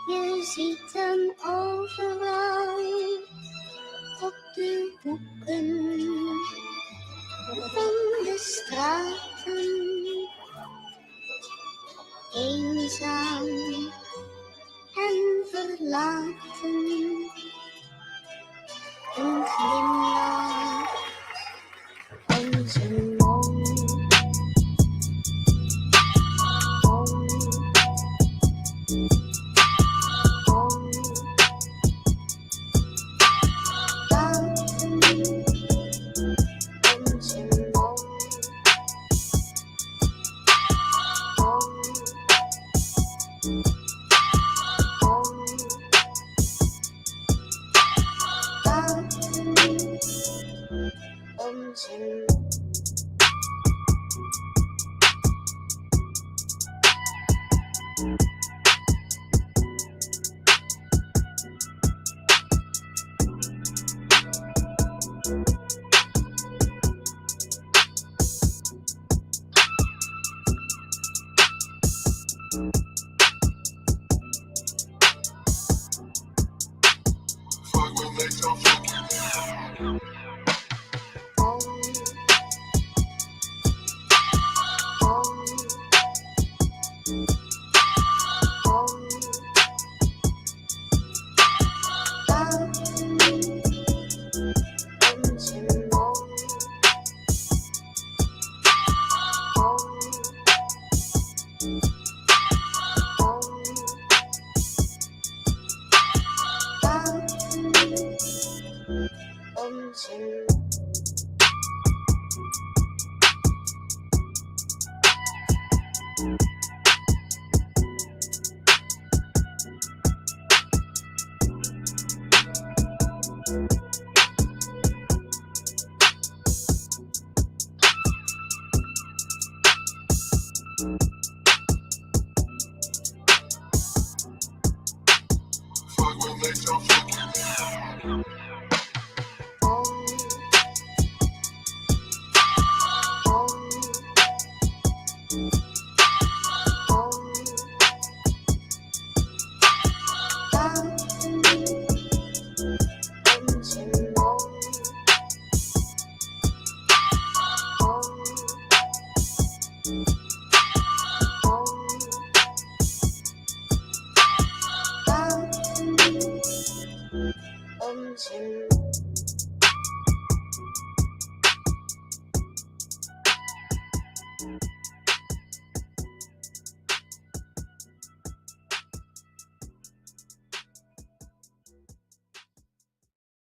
Je ziet hem overal op de hoeken van de straten. Eenzaam en verlaten. Een glimlach om zijn mond.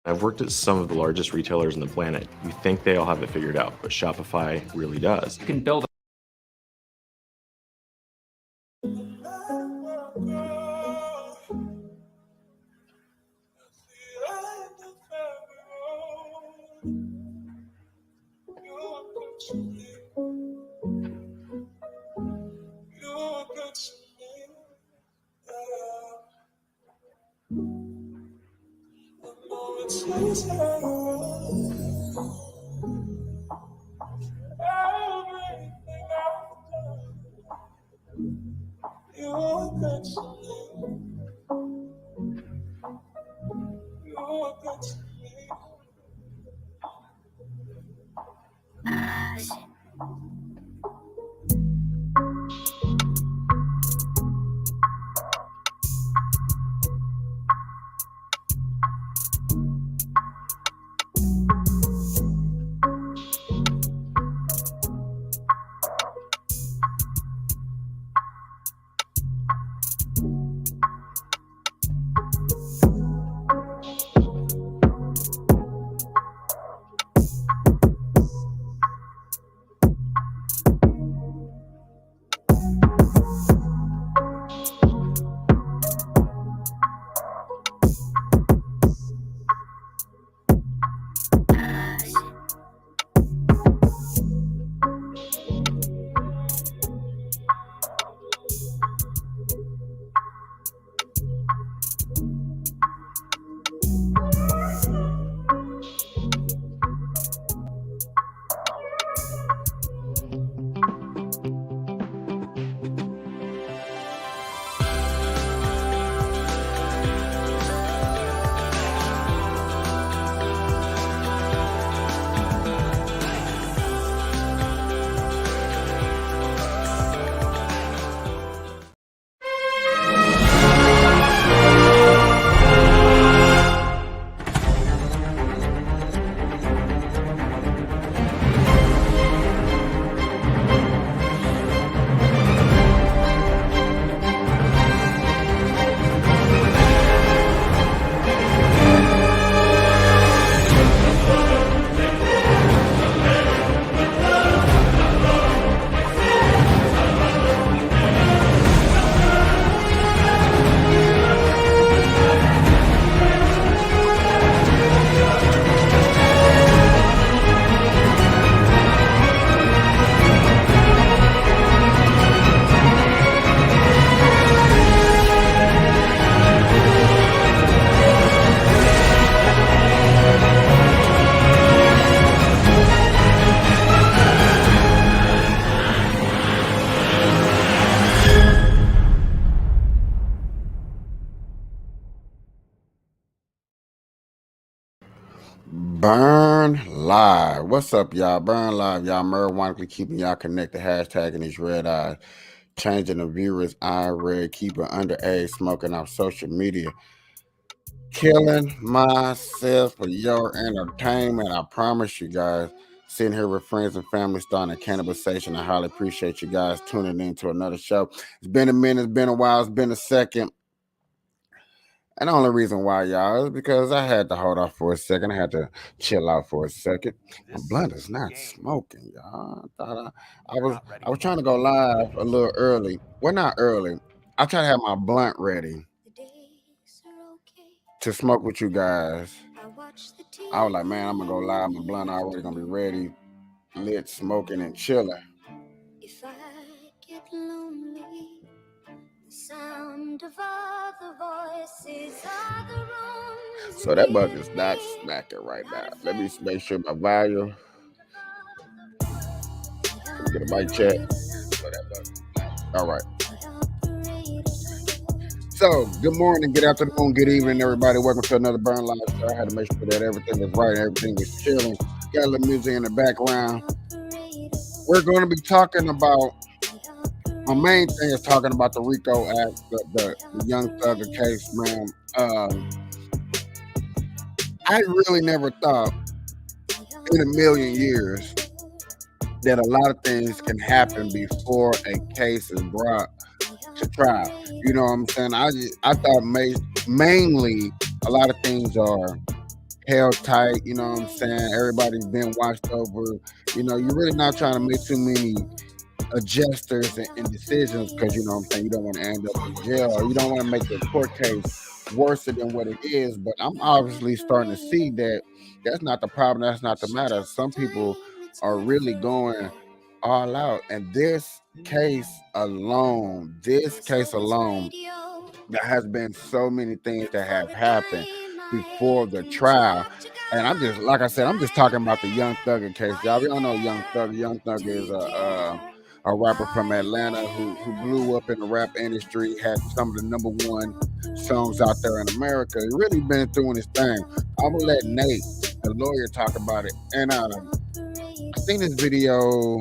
I've worked at some of the largest retailers on the planet. You think they all have it figured out, but Shopify really does. You can build Burn Live. What's up, y'all? Burn Live. Y'all marijuanically keeping y'all connected. Hashtagging these red eyes. Changing the viewers' eye red. Keeping underage smoking off social media. Killing myself for your entertainment. I promise you guys. Sitting here with friends and family starting a cannibalization. I highly appreciate you guys tuning in to another show. It's been a minute. It's been a while. It's been a second. And the only reason why, y'all, is because I had to hold off for a second. I had to chill out for a second. My blunt is not smoking, y'all. I was trying to go live a little early. Well, not early. I tried to have my blunt ready to smoke with you guys. I was like, man, I'm gonna go live. My blunt already gonna be ready, lit, smoking, and chilling. If I get lonely, the sound of other voices are the rooms. So that bug is not smacking right now. Let me make sure my volume. Can we get a mic check? So that bug is not. All right. So, good morning, good afternoon, good evening, everybody. Welcome to another Burn Live show. I had to make sure that everything was right, everything was chilling. Got a little music in the background. We're going to be talking about, my main thing is talking about the RICO Act, the Young Thugger case, man. I really never thought in a million years that a lot of things can happen before a case is brought to trial. You know what I'm saying? I thought mainly a lot of things are held tight. You know what I'm saying? Everybody's been watched over. You know, you're really not trying to make too many adjusters and decisions because you know what I'm saying, you don't want to end up in jail or you don't want to make the court case worse than what it is. But I'm obviously starting to see that that's not the problem. That's not the matter. Some people are really going all out, and this case alone, there has been so many things that have happened before the trial. And I'm just, like I said, I'm just talking about the Young Thugger case. Y'all know Young Thugger. Young Thugger is a rapper from Atlanta who blew up in the rap industry, had some of the number one songs out there in America. He really been doing his thing. I'm gonna let Nate, the lawyer, talk about it. And I seen this video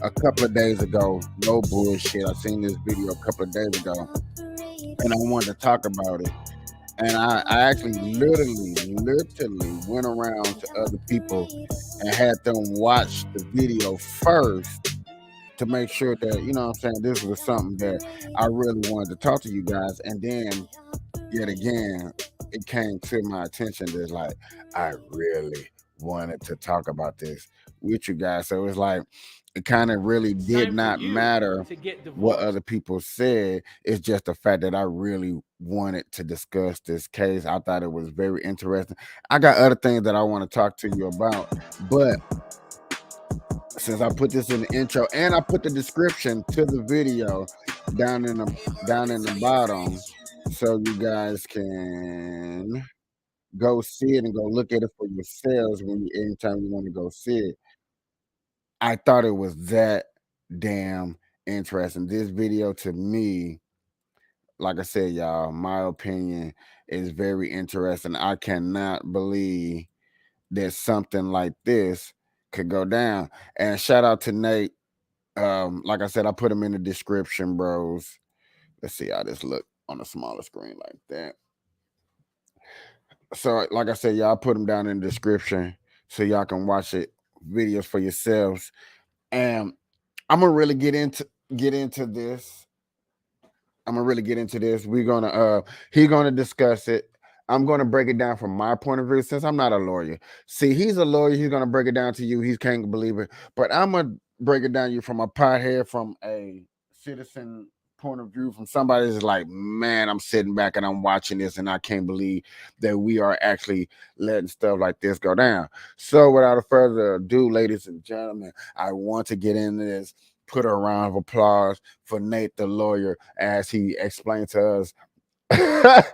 a couple of days ago. No bullshit. I seen this video a couple of days ago, and I wanted to talk about it. And I actually literally went around to other people and had them watch the video first to make sure that, you know what I'm saying, this was something that I really wanted to talk to you guys. And then, yet again, it came to my attention that, like, I really wanted to talk about this with you guys. So it's like, it kind of really did not matter what other people said. It's just the fact that I really wanted to discuss this case. I thought it was very interesting. I got other things that I want to talk to you about, but since I put this in the intro and I put the description to the video down in the bottom, so you guys can go see it and go look at it for yourselves anytime you want to go see it. I thought it was that damn interesting. This video, to me, like I said, y'all, my opinion is very interesting. I cannot believe that something like this could go down. And shout out to Nate. Like I said, I put him in the description, bros. Let's see how this look on a smaller screen like that. So, like I said, y'all put them down in the description so y'all can watch it videos for yourselves. And I'm gonna really get into this. I'm gonna really get into this. We're gonna he's gonna discuss it. I'm gonna break it down from my point of view since I'm not a lawyer. See, he's a lawyer, he's gonna break it down to you. He can't believe it. But I'm gonna break it down to you from a pothead, from a citizen point of view, from somebody that's like, man, I'm sitting back and I'm watching this and I can't believe that we are actually letting stuff like this go down. So without further ado, ladies and gentlemen, I want to get into this. Put a round of applause for Nate, the lawyer, as he explained to us the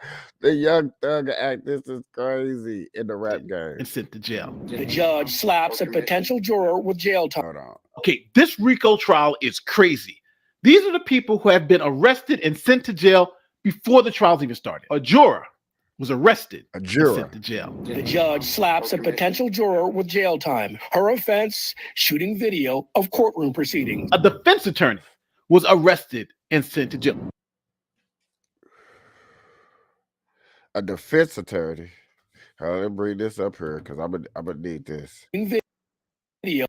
Young Thugger Act. This is crazy in the rap game. And sent to jail. The judge slaps a potential juror with jail time. Hold on. Okay, this RICO trial is crazy. These are the people who have been arrested and sent to jail before the trials even started. A juror was arrested A and juror. sent to jail. The judge slaps a potential juror with jail time. Her offense, shooting video of courtroom proceedings. A defense attorney was arrested and sent to jail. A defense attorney. Let me bring this up here because I'm gonna need this. Video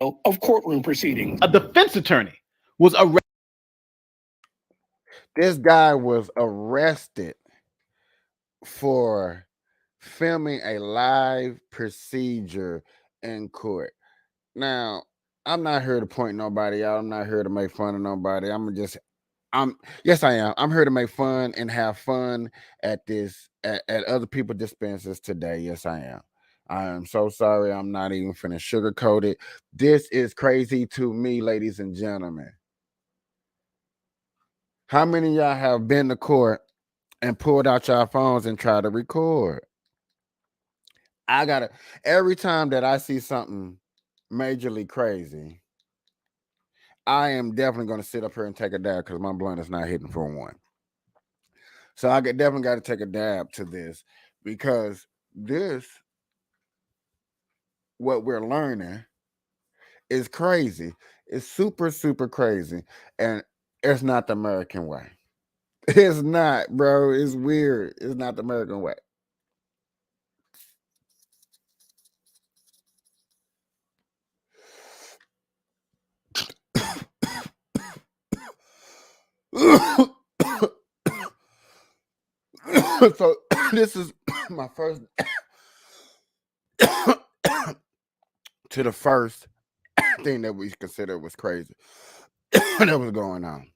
of courtroom proceedings. A defense attorney was arrested. This guy was arrested for filming a live procedure in court. Now, I'm not here to point nobody out. I'm not here to make fun of nobody. Yes, I am. I'm here to make fun and have fun at other people's dispensaries today. Yes, I am. I am so sorry. I'm not even finna sugarcoat it. This is crazy to me, ladies and gentlemen. How many of y'all have been to court and pulled out your phones and tried to record? Every time that I see something majorly crazy, I am definitely going to sit up here and take a dab because my blunt is not hitting for one. So I definitely got to take a dab to this because what we're learning is crazy. It's super, super crazy. And it's not the American way. It's not, bro. It's weird. It's not the American way. So this is my first to the first thing that we considered was crazy that was going on.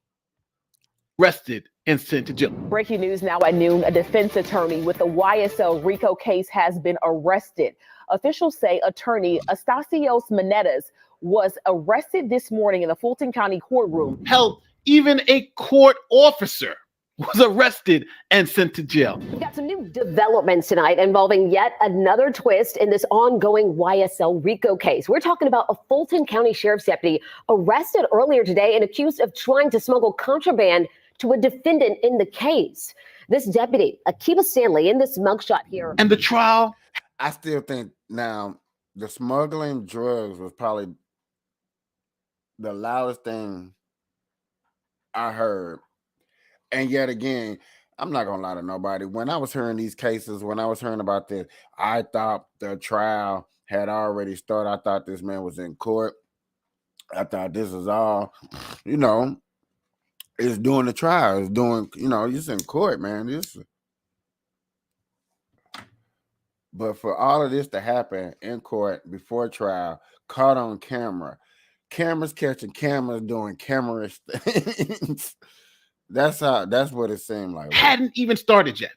Arrested and sent to jail. Breaking news now at noon, a defense attorney with the YSL RICO case has been arrested. Officials say attorney Astasios Manetas was arrested this morning in the Fulton County courtroom. Hell, even a court officer was arrested and sent to jail. We've got some new developments tonight involving yet another twist in this ongoing YSL RICO case. We're talking about a Fulton County Sheriff's deputy arrested earlier today and accused of trying to smuggle contraband to a defendant in the case. This deputy, Akiba Stanley, in this mugshot here. And the trial? I still think now the smuggling drugs was probably the loudest thing I heard. And yet again, I'm not gonna lie to nobody. When I was hearing these cases, when I was hearing about this, I thought the trial had already started. I thought this man was in court. I thought this is all, it's doing the trial. It's doing, it's in court, man. But for all of this to happen in court before trial, caught on camera, cameras catching cameras doing camera things. That's what it seemed like. Hadn't even started yet.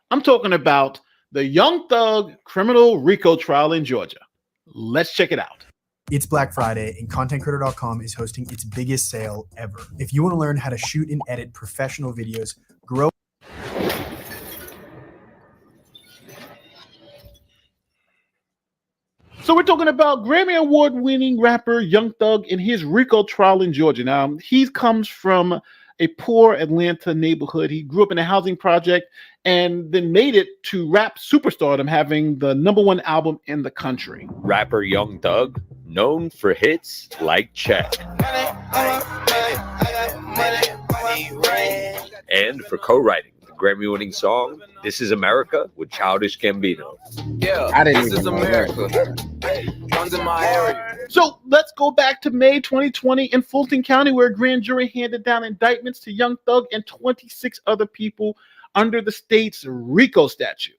I'm talking about the Young Thug criminal RICO trial in Georgia. Let's check it out. It's Black Friday, and ContentCritter.com is hosting its biggest sale ever. If you want to learn how to shoot and edit professional videos, grow. So we're talking about Grammy Award-winning rapper Young Thug in his RICO trial in Georgia. Now, he comes from a poor Atlanta neighborhood. He grew up in a housing project and then made it to rap superstardom, having the #1 album in the country. Rapper Young Thug, known for hits like Check. And for co-writing the Grammy-winning song, This Is America with Childish Gambino. Yeah, this is America. Comes in my area. So let's go back to May 2020 in Fulton County, where a grand jury handed down indictments to Young Thug and 26 other people under the state's RICO statute.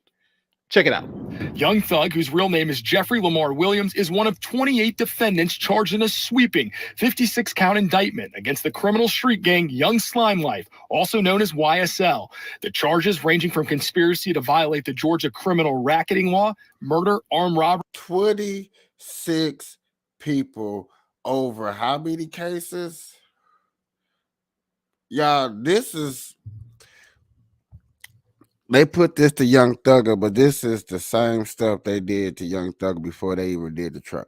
Check it out. Young Thug, whose real name is Jeffrey Lamar Williams, is one of 28 defendants charged in a sweeping 56-count indictment against the criminal street gang Young Slime Life, also known as YSL. The charges ranging from conspiracy to violate the Georgia criminal racketing law, murder, armed robbery. 26 people over how many cases? Y'all, they put this to Young Thugger, but this is the same stuff they did to Young Thugger before they even did the trial.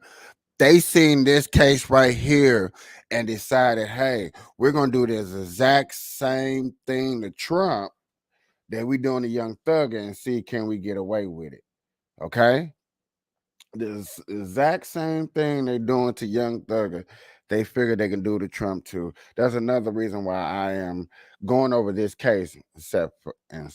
They seen this case right here and decided, hey, we're going to do this exact same thing to Trump that we doing to Young Thugger and see can we get away with it. Okay? This exact same thing they're doing to Young Thugger, they figure they can do to Trump too. That's another reason why I am going over this case, except for and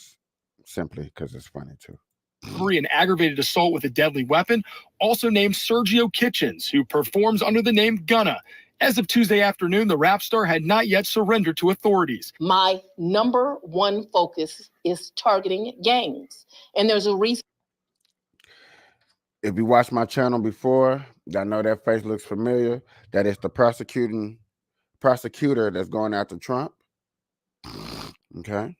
simply because it's funny too. An aggravated assault with a deadly weapon, also named Sergio Kitchens, who performs under the name Gunna. As of Tuesday afternoon, the rap star had not yet surrendered to authorities. My number one focus is targeting gangs, and there's a reason. If you watched my channel before, I know that face looks familiar. That is the prosecutor that's going after Trump. Okay.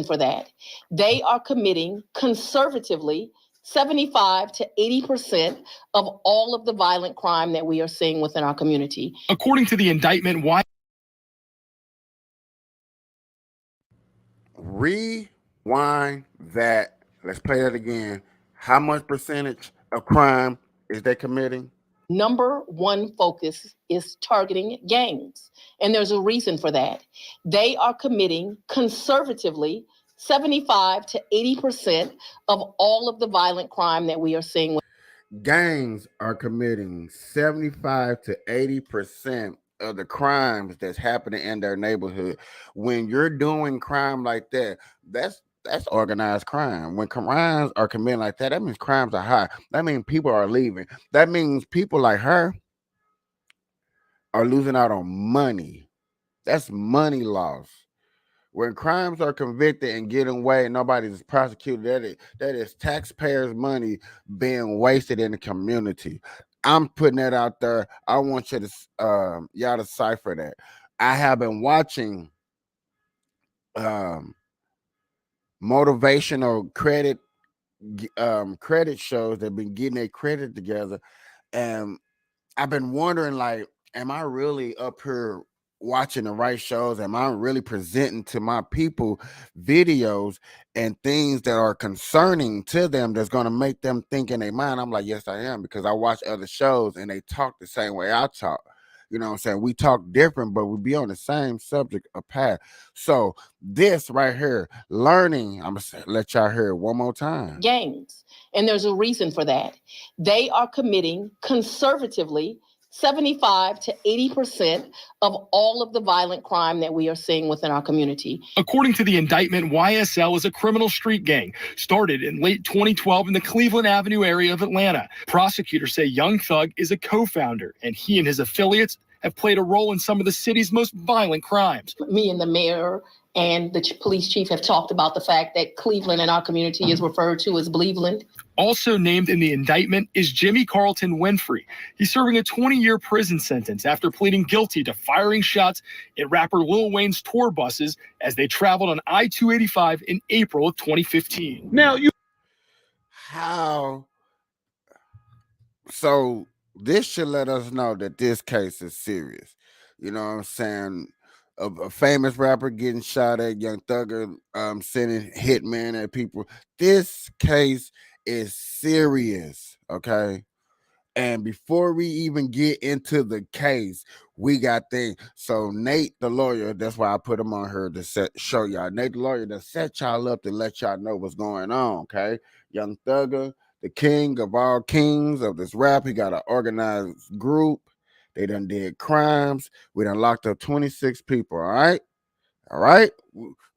For that, they are committing conservatively 75 to 80% of all of the violent crime that we are seeing within our community. According to the indictment, why? Rewind that. Let's play that again. How much percentage of crime is they committing? Number one focus is targeting gangs, and there's a reason for that. They are committing conservatively 75 to 80% of all of the violent crime that we are seeing. Gangs are committing 75 to 80% of the crimes that's happening in their neighborhood. When you're doing crime like that, that's organized crime. When crimes are committed like that, that means crimes are high. That means people are leaving. That means people like her are losing out on money. That's money loss. When crimes are convicted and getting away and nobody's prosecuted, that is taxpayers' money being wasted in the community. I'm putting that out there. I want you to y'all to cipher that. I have been watching motivational credit shows that have been getting their credit together, and I've been wondering, like, am I really up here watching the right shows? Am I really presenting to my people videos and things that are concerning to them that's going to make them think in their mind? I'm like, yes, I am, because I watch other shows and they talk the same way I talk. You know what I'm saying? We talk different, but we be on the same subject of path. So this right here, learning, I'm going to let y'all hear it one more time. Gangs, and there's a reason for that. They are committing conservatively 75 to 80% of all of the violent crime that we are seeing within our community. According to the indictment, YSL is a criminal street gang started in late 2012 in the Cleveland Avenue area of Atlanta. Prosecutors say Young Thug is a co-founder, and he and his affiliates have played a role in some of the city's most violent crimes. Me and the mayor and the police chief have talked about the fact that Cleveland in our community is referred to as Bleveland. Also named in the indictment is Jimmy Carlton Winfrey. He's serving a 20-year prison sentence after pleading guilty to firing shots at rapper Lil Wayne's tour buses as they traveled on I-285 in April of 2015. Now, So this should let us know that this case is serious. You know what I'm saying? A famous rapper getting shot at, Young Thugger sending hitmen at people. This case is serious, okay? And before we even get into the case, we got things. So Nate, the lawyer, that's why I put him on here to show y'all. Nate, the lawyer, to set y'all up to let y'all know what's going on, okay? Young Thugger, the king of all kings of this rap. He got an organized group. They done did crimes. We done locked up 26 people, all right? All right,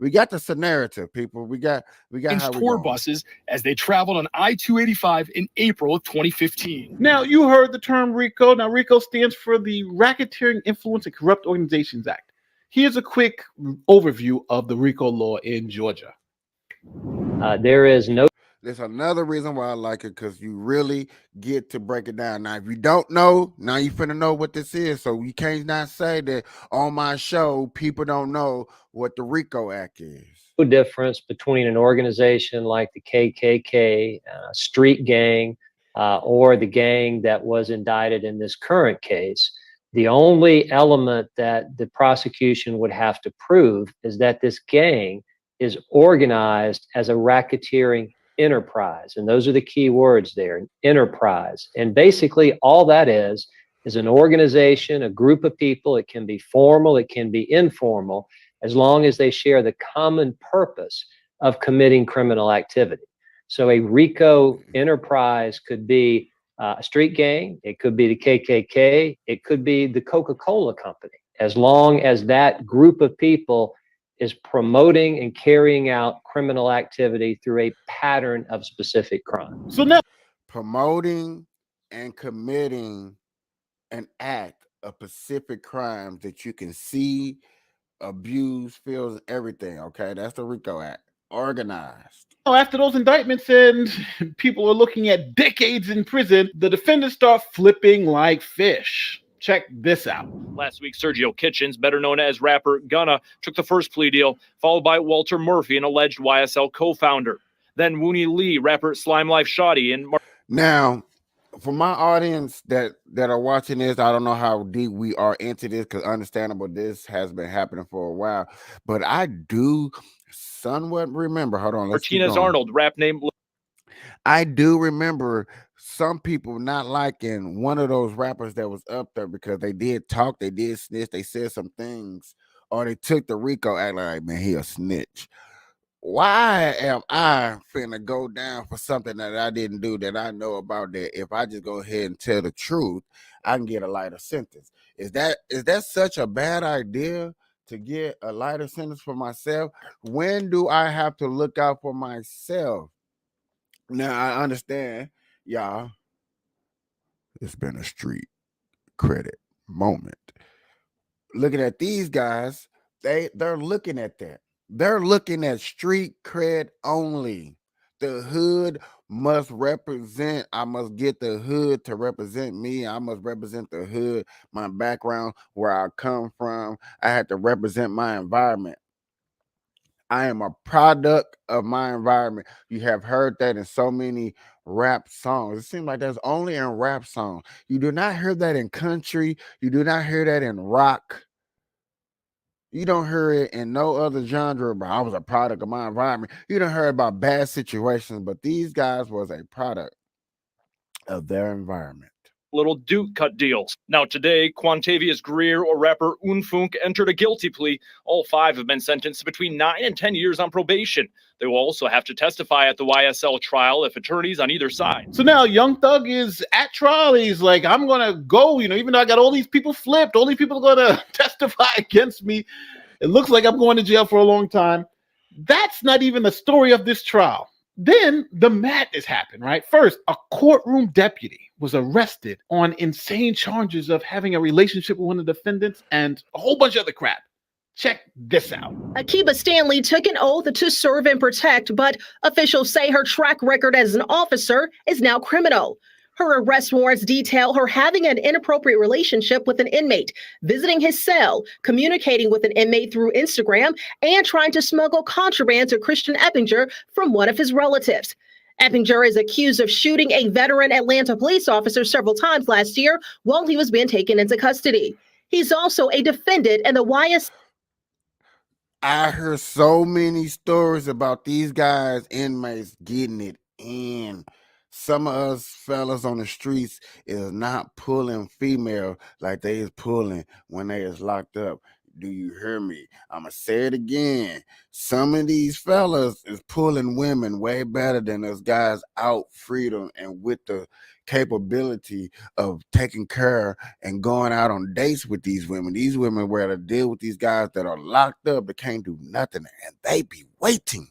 we got the narrative, people. We got how we tour buses as they traveled on I-285 in April of 2015. Now, you heard the term RICO. Now, RICO stands for the Racketeering, Influence, and Corrupt Organizations Act. Here's a quick overview of the RICO law in Georgia. There's another reason why I like it, because you really get to break it down. Now, if you don't know, now you finna know what this is. So you can't not say that on my show, people don't know what the RICO Act is. No difference between an organization like the KKK, street gang, or the gang that was indicted in this current case. The only element that the prosecution would have to prove is that this gang is organized as a racketeering enterprise. And those are the key words there, enterprise. And basically all that is an organization, a group of people. It can be formal, it can be informal, as long as they share the common purpose of committing criminal activity. So a RICO enterprise could be a street gang, it could be the KKK, it could be the Coca-Cola company, as long as that group of people is promoting and carrying out criminal activity through a pattern of specific crime. So now, promoting and committing an act of specific crimes that you can see, abuse, feels, everything. Okay, that's the RICO Act. Organized. after those indictments and people are looking at decades in prison, the defendants start flipping like fish. Check this out. Last week, Sergio Kitchens, better known as rapper Gunna, took the first plea deal, followed by Walter Murphy, an alleged YSL co-founder. Then Wooney Lee, rapper Slime Life Shoddy, and now, for my audience that are watching this, I don't know how deep we are into this, because understandable, this has been happening for a while, but I do somewhat remember. Hold on, let's keep Martinez going. Arnold, rap name. I do remember some people not liking one of those rappers that was up there because they did talk, they did snitch, they said some things, or they took the RICO act like, man, he a snitch. Why am I finna go down for something that I didn't do, that I know about, that if I just go ahead and tell the truth, I can get a lighter sentence? Is that such a bad idea, to get a lighter sentence for myself? When do I have to look out for myself? Now, I understand, y'all, it's been a street credit moment. Looking at these guys, they're looking at that. They're looking at street cred only. The hood must represent. I must get the hood to represent me. I must represent the hood, my background, where I come from. I had to represent my environment. I am a product of my environment. You have heard that in so many rap songs. It seems like that's only in rap songs. You do not hear that in country. You do not hear that in rock. You don't hear it in no other genre, but I was a product of my environment. You don't hear about bad situations, but these guys was a product of their environment. Little Duke cut deals. Now today, Quantavious Greer or rapper Unfunk entered a guilty plea. All five have been sentenced to between 9 and 10 years on probation. They will also have to testify at the YSL trial if attorneys on either side. So now Young Thug is at trial. He's like, I'm going to go, even though I got all these people flipped, all these people are going to testify against me. It looks like I'm going to jail for a long time. That's not even the story of this trial. Then the madness happened, right? First, a courtroom deputy was arrested on insane charges of having a relationship with one of the defendants and a whole bunch of other crap. Check this out. Akiba Stanley took an oath to serve and protect, but officials say her track record as an officer is now criminal. Her arrest warrants detail her having an inappropriate relationship with an inmate, visiting his cell, communicating with an inmate through Instagram, and trying to smuggle contraband to Christian Eppinger from one of his relatives. Eppinger is accused of shooting a veteran Atlanta police officer several times last year while he was being taken into custody. He's also a defendant in the YS. I heard so many stories about these guys, inmates, getting it in. Some of us fellas on the streets is not pulling female like they is pulling when they is locked up. Do you hear me? I'ma say it again. Some of these fellas is pulling women way better than us guys out freedom and with the capability of taking care and going out on dates with these women. These women where to deal with these guys that are locked up, that can't do nothing, and they be waiting.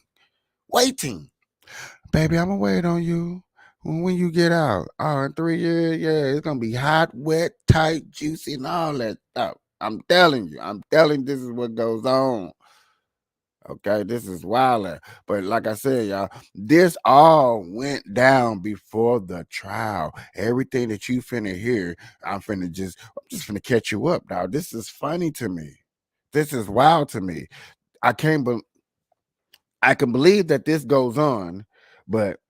Baby, I'ma wait on you. When you get out, in 3 years, yeah, it's gonna be hot, wet, tight, juicy, and all that stuff. I'm telling you, this is what goes on. Okay, this is wilder. But like I said, y'all, this all went down before the trial. Everything that you finna hear, I'm just finna catch you up, dog. This is funny to me. This is wild to me. I can believe that this goes on, but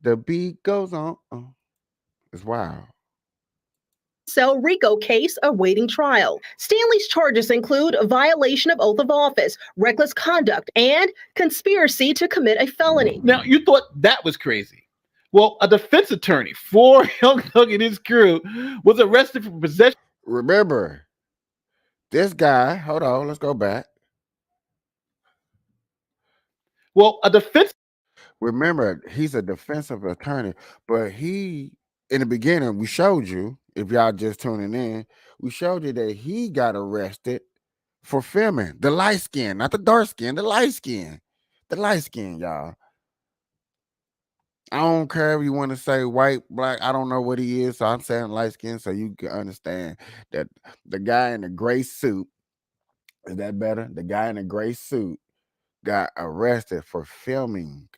the beat goes on. It's wild. RICO case awaiting trial. Stanley's charges include a violation of oath of office, reckless conduct, and conspiracy to commit a felony. Now, you thought that was crazy. Well, a defense attorney for Young Thug and his crew was arrested for possession. Remember, this guy, hold on, let's go back. Well, a defense. Remember, he's a defensive attorney, but in the beginning, we showed you, if y'all just tuning in, we showed you that he got arrested for filming the light skin, not the dark skin, the light skin. The light skin, y'all. I don't care if you want to say white, black, I don't know what he is, so I'm saying light skin so you can understand that the guy in the gray suit, is that better? The guy in the gray suit got arrested for filming.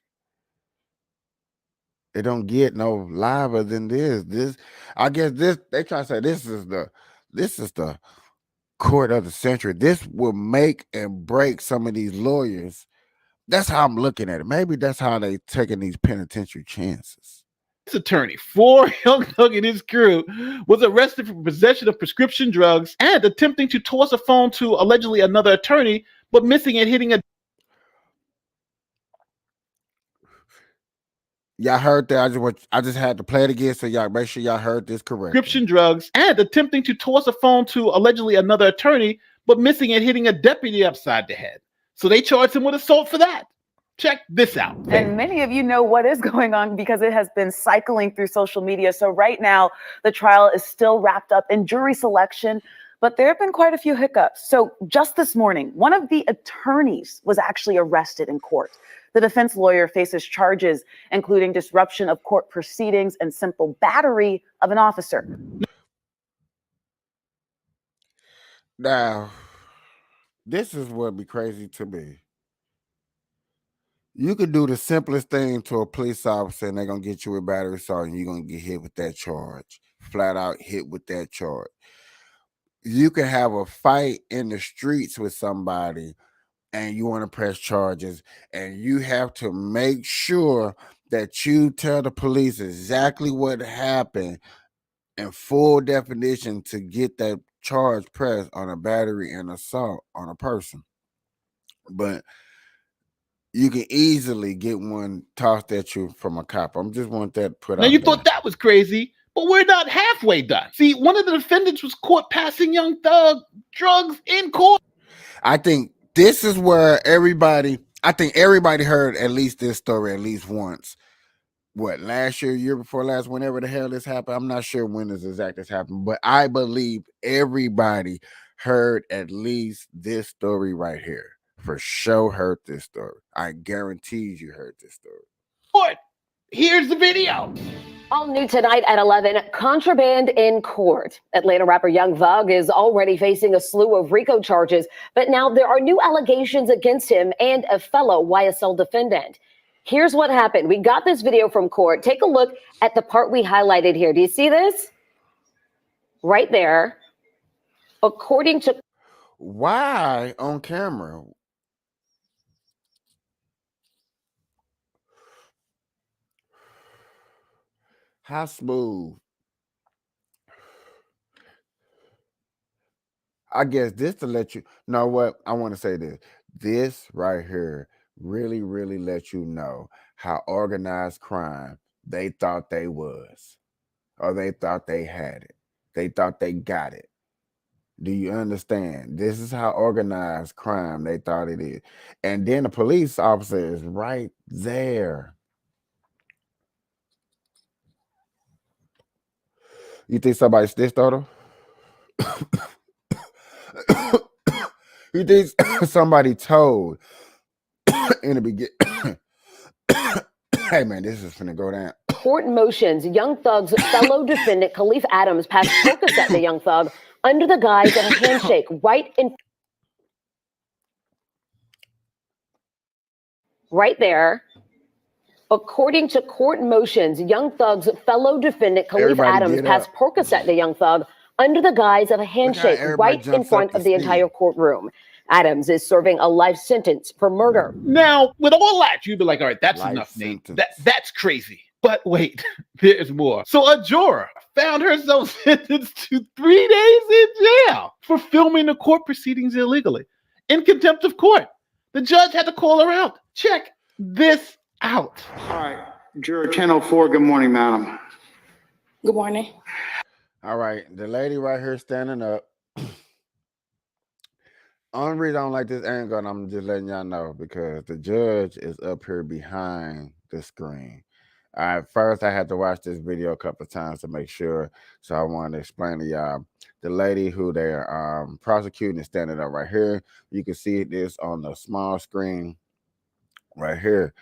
It don't get no liver than this. I guess they try to say this is the court of the century. This will make and break some of these lawyers. That's how I'm looking at it. Maybe that's how they taking these penitentiary chances. Attorney for Young Thug and his crew was arrested for possession of prescription drugs and attempting to toss a phone to allegedly another attorney, but missing and hitting a. Y'all heard that? I just had to play it again so y'all make sure y'all heard this correctly. Prescription drugs and attempting to toss a phone to allegedly another attorney, but missing and hitting a deputy upside the head. So they charged him with assault for that. Check this out. And many of you know what is going on because it has been cycling through social media. So right now, the trial is still wrapped up in jury selection, but there have been quite a few hiccups. So just this morning, one of the attorneys was actually arrested in court. The defense lawyer faces charges, including disruption of court proceedings and simple battery of an officer. Now, this is what be crazy to me. You could do the simplest thing to a police officer and they're going to get you with battery assault and you're going to get hit with that charge. Flat out hit with that charge. You can have a fight in the streets with somebody and you want to press charges and you have to make sure that you tell the police exactly what happened in full definition to get that charge pressed on a battery and assault on a person. But you can easily get one tossed at you from a cop. I'm just want that put now out you there. thought that was crazy, but we're not halfway done. See, one of the defendants was caught passing Young Thug drugs in court. I think this is where everybody heard at least this story at least once. What, last year before last, whenever the hell this happened? I'm not sure when this exact happened, but I believe everybody heard at least this story right here. For sure heard this story. I guarantee you heard this story. Court. Here's the video. All new tonight at 11, contraband in court. Atlanta rapper Young Thug is already facing a slew of RICO charges, but now there are new allegations against him and a fellow YSL defendant. Here's what happened. We got this video from court. Take a look at the part we highlighted here. Do you see this? Right there. According to... Why on camera? How smooth? I guess this to let you know what I want to say this. This right here really, really let you know how organized crime they thought they was, or they thought they had it. They thought they got it. Do you understand? This is how organized crime they thought it is. And then the police officer is right there. You think somebody snitched on him? You think somebody told in the beginning? Hey man, this is finna go down. Court motions. Young Thug's fellow defendant Khalif Adams passed Percocet to Young Thug under the guise of a handshake right there. According to court motions, Young Thug's fellow defendant Khalif Adams passed Percocet to Young Thug under the guise of a handshake right in front of the entire courtroom. Adams is serving a life sentence for murder. Now, with all that, you'd be like, all right, that's enough, Nate. That's crazy. But wait, there's more. So a juror found herself sentenced to 3 days in jail for filming the court proceedings illegally in contempt of court. The judge had to call her out. Check this out. All right, juror 1004, good morning, madam. Good morning. All right, the lady right here standing up. only reason I don't like this angle, and I'm just letting y'all know, because the judge is up here behind the screen. First, I had to watch this video a couple of times to make sure. So I wanted to explain to y'all. The lady who they're prosecuting is standing up right here. You can see this on the small screen right here.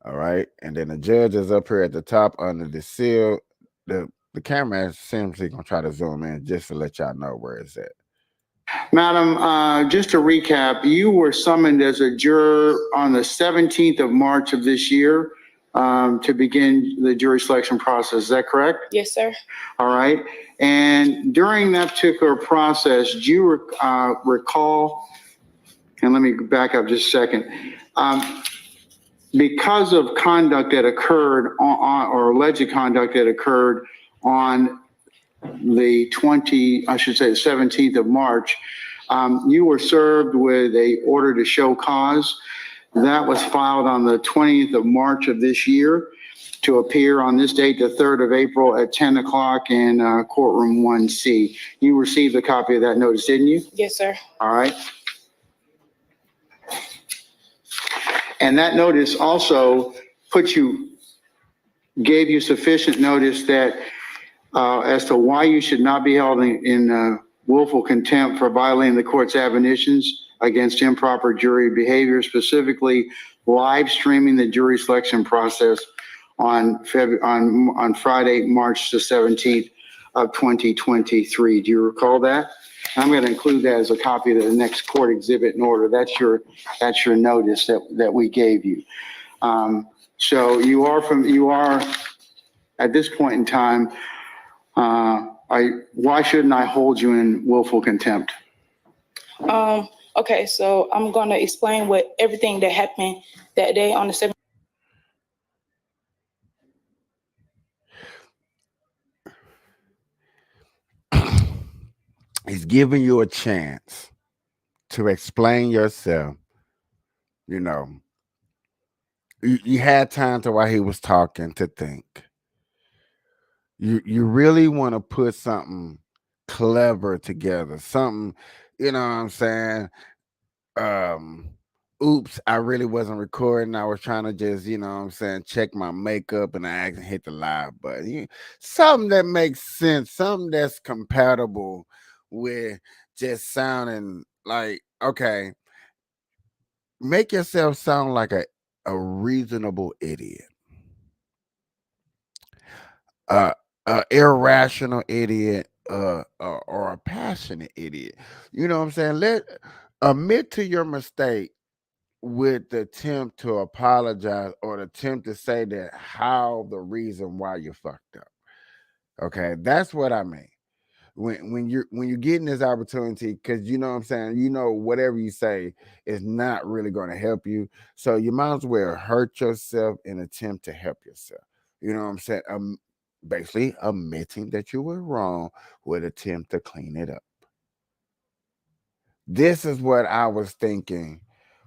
All right. And then the judge is up here at the top under the seal. The camera is simply going to try to zoom in just to let y'all know where it's at. Madam, just to recap, you were summoned as a juror on the 17th of March of this year to begin the jury selection process. Is that correct? Yes, sir. All right. And during that particular process, do you recall, and let me back up just a second, because of conduct that occurred or alleged conduct that occurred on the 17th of March, you were served with a order to show cause. That was filed on the 20th of March of this year to appear on this date, the 3rd of April at 10 o'clock in courtroom 1C. You received a copy of that notice, didn't you? Yes, sir. All right. And that notice also gave you sufficient notice that as to why you should not be held in willful contempt for violating the court's admonitions against improper jury behavior, specifically live streaming the jury selection process on Friday, March the 17th of 2023. Do you recall that? I'm going to include that as a copy of the next court exhibit in order. That's your notice that we gave you. So you are at this point in time, why shouldn't I hold you in willful contempt? Okay, so I'm going to explain everything that happened that day on the 17th. He's giving you a chance to explain yourself. You know, you had time to, while he was talking, to think. You really want to put something clever together, something, you know what I'm saying? Oops, I really wasn't recording. I was trying to just, you know what I'm saying, check my makeup, and I accidentally hit the live button. Something that makes sense, something that's compatible with just sounding like, okay, make yourself sound like a reasonable idiot. Irrational idiot, or a passionate idiot. You know what I'm saying? Admit to your mistake with the attempt to apologize, or the attempt to say that the reason why you fucked up. Okay, that's what I mean. When you're getting this opportunity, because you know what I'm saying, whatever you say is not really going to help you, so you might as well hurt yourself in attempt to help yourself. You know what I'm saying? Basically admitting that you were wrong with attempt to clean it up. This is what I was thinking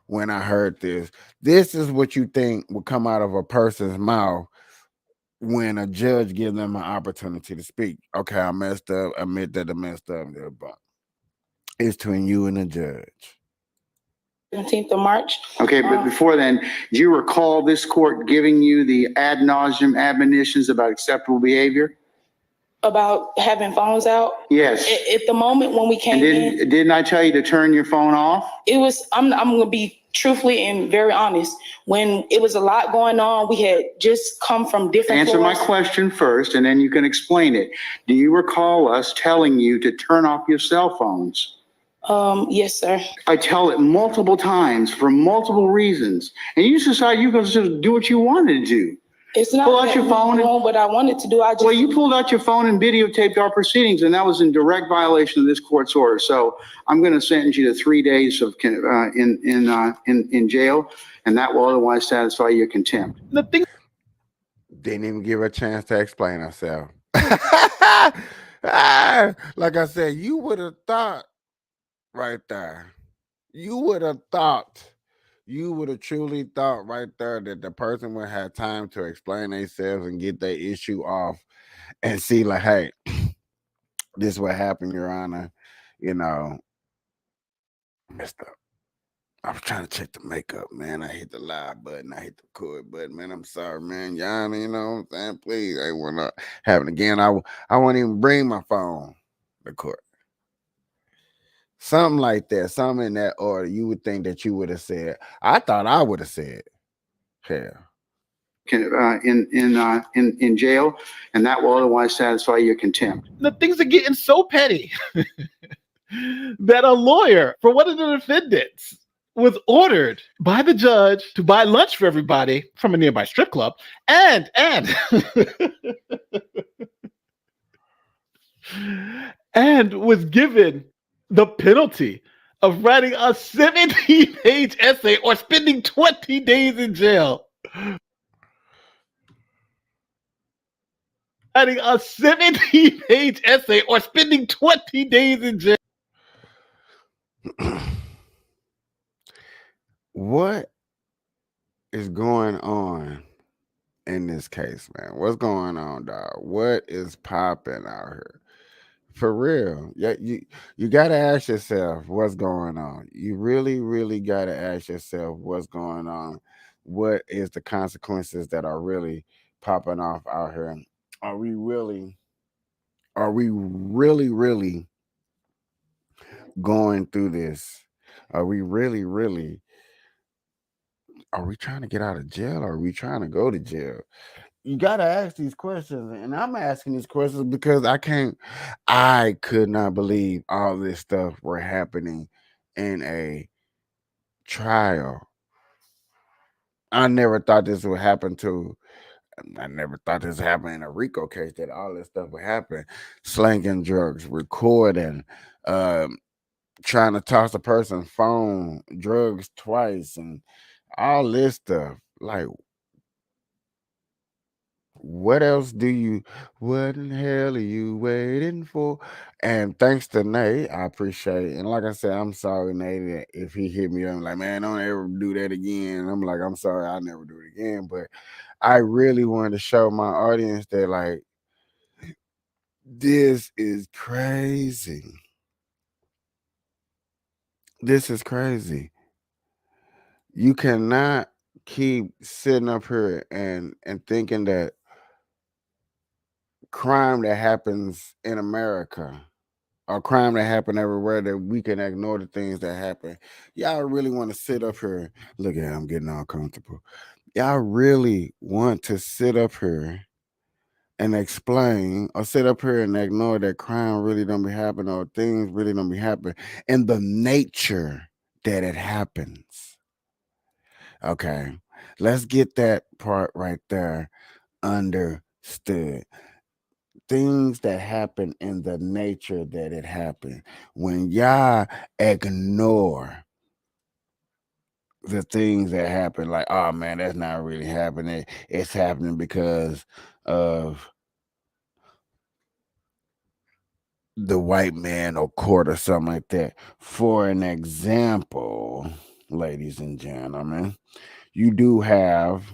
when I heard this. This is what you think would come out of a person's mouth when a judge gives them an opportunity to speak. Okay, I messed up. Admit that I messed up. But it's between you and the judge. 17th of March. Okay, but before then, do you recall this court giving you the ad nauseum admonitions about acceptable behavior? About having phones out? Yes. At the moment when we came in. Didn't I tell you to turn your phone off? It was, I'm going to be truthfully and very honest. When it was a lot going on, we had just come from different Answer floors. my question first, and then you can explain it. Do you recall us telling you to turn off your cell phones? Yes, sir. I tell it multiple times for multiple reasons, and you decide you're going to just do what you wanted to do. It's not pull out your phone doing what I wanted to do. Well, you pulled out your phone and videotaped our proceedings, and that was in direct violation of this court's order. So I'm going to sentence you to 3 days of in jail, and that will otherwise satisfy your contempt. Didn't even give her a chance to explain herself. Like I said, you would have thought right there. You would have truly thought right there that the person would have time to explain themselves and get their issue off and see, like, hey, this is what happened, Your Honor. You know, Messed up. I was trying to check the makeup, man. I hit the live button. I hit the record button, man. I'm sorry, man. Y'all, you know what I'm saying? Please, I want to happen again. I won't even bring my phone to court. Something like that. Something in that order. You would think that you would have said. I thought I would have said. Hell. In jail, and that will otherwise satisfy your contempt. The things are getting so petty that a lawyer for one of the defendants was ordered by the judge to buy lunch for everybody from a nearby strip club, and and was given the penalty of writing a 17-page essay or spending 20 days in jail. Writing a 17-page essay or spending 20 days in jail. What is going on in this case, man? What's going on, dog? What is popping out here? For real. Yeah, you gotta ask yourself what's going on. You really gotta ask yourself what's going on. What is the consequences that are really popping off out here? Are we really going through this? Are we really are we trying to get out of jail or are we trying to go to jail? You gotta ask these questions, and I'm asking these questions because I could not believe all this stuff were happening in a trial. I never thought this would happen I never thought this happened in a RICO case, that all this stuff would happen. Slanging drugs, recording, trying to toss a person's phone, drugs twice, and all this stuff. Like, what in the hell are you waiting for? And thanks to Nate, I appreciate it. And like I said, I'm sorry, Nate, that if he hit me, I'm like, man, don't ever do that again. I'm like, I'm sorry, I'll never do it again. But I really wanted to show my audience that, like, this is crazy. This is crazy. You cannot keep sitting up here and thinking that crime that happens in America or crime that happen everywhere, that we can ignore the things that happen. Y'all really want to sit up here. Look at, I'm getting all comfortable. Y'all really want to sit up here and explain or sit up here and ignore that crime really don't be happening or things really don't be happening and the nature that it happens. Okay, let's get that part right there understood. Things that happen in the nature that it happened. When y'all ignore the things that happen, like, oh man, that's not really happening. It's happening because of the white man or court or something like that. For an example, ladies and gentlemen, you do have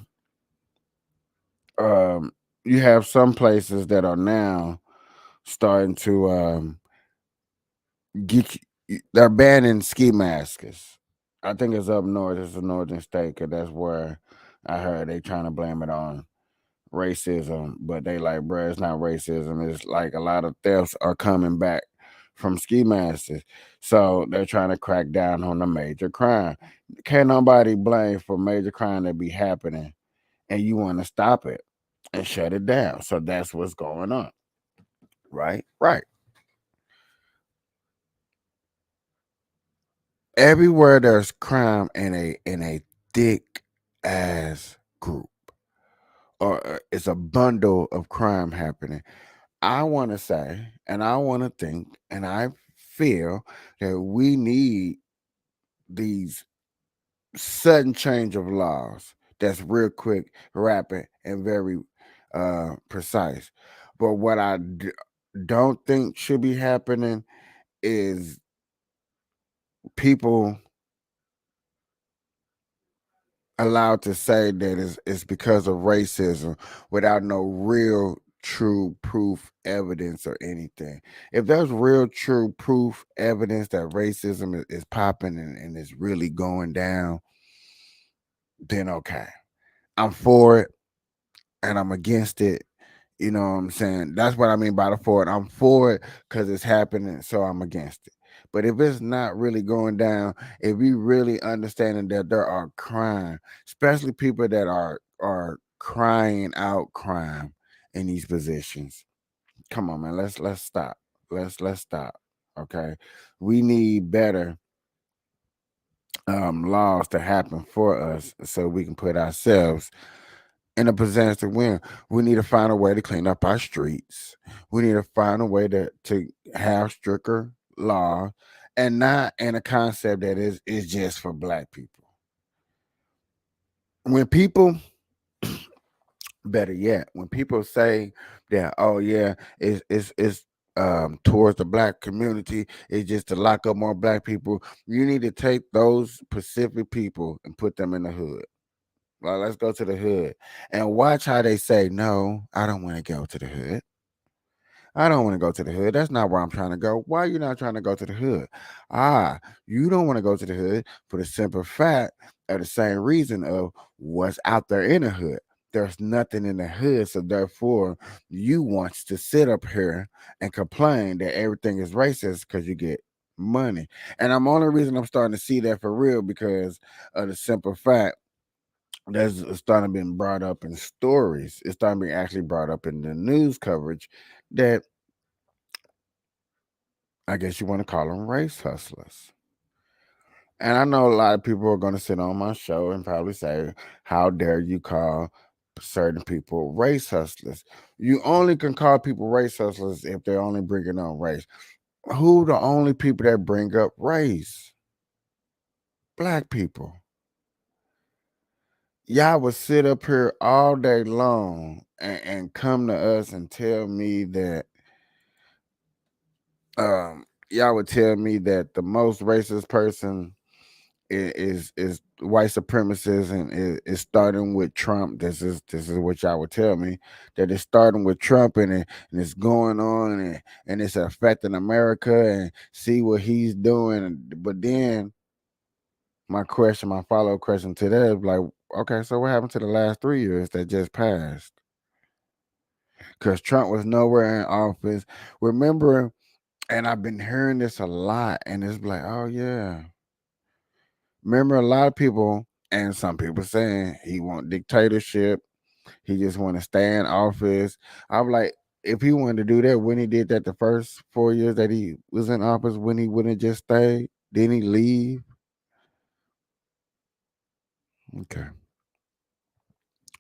you have some places that are now starting to they're banning ski masks. I think it's up north. It's a northern state, because that's where I heard they trying to blame it on racism. But they like, bro, it's not racism. It's like a lot of thefts are coming back from ski masks. So they're trying to crack down on the major crime. Can't nobody blame for major crime that be happening, and you want to stop it and shut it down. So that's what's going on. Right? Right. Everywhere there's crime in a thick ass group, or it's a bundle of crime happening, I want to say, and I want to think, and I feel that we need these sudden change of laws that's real quick, rapid, and very precise. But what I don't think should be happening is people allowed to say that it's because of racism without no real true proof evidence or anything. If there's real true proof evidence that racism is popping and is really going down, then okay. I'm for it and I'm against it. You know what I'm saying? That's what I mean by the for it. I'm for it because it's happening, so I'm against it. But if it's not really going down, if we really understanding that there are crime, especially people that are crying out crime in these positions, come on, man. Let's stop. Let's stop. Okay, we need better laws to happen for us so we can put ourselves in a position to win. We need to find a way to clean up our streets. We need to find a way to have stricter law and not in a concept that is just for black people. When people better yet, when people say that, oh yeah, it's towards the black community, it's just to lock up more black people, you need to take those specific people and put them in the hood. Well, let's go to the hood and watch how they say, no, I don't want to go to the hood. I don't want to go to the hood. That's not where I'm trying to go. Why are you not trying to go to the hood? You don't want to go to the hood for the simple fact of the same reason of what's out there in the hood. There's nothing in the hood, so therefore you want to sit up here and complain that everything is racist because you get money. And I'm only reason I'm starting to see that for real because of the simple fact that's starting to be brought up in stories. It's starting to be actually brought up in the news coverage that I guess you want to call them race hustlers. And I know a lot of people are going to sit on my show and probably say, how dare you call certain people race hustlers? You only can call people race hustlers if they're only bringing on race. Who the only people that bring up race? Black people. Y'all would sit up here all day long and come to us and tell me that y'all would tell me that the most racist person is white supremacists and is starting with Trump. This is what y'all would tell me, that it's starting with Trump and it's going on and it's affecting America and see what he's doing. But then my follow-up question to that is like, okay, so what happened to the last 3 years that just passed? Because Trump was nowhere in office. Remember, and I've been hearing this a lot, and it's like, oh yeah. Remember, a lot of people and some people saying he want dictatorship. He just want to stay in office. I'm like, if he wanted to do that, when he did that the first 4 years that he was in office, when he wouldn't just stay, didn't he leave? Okay.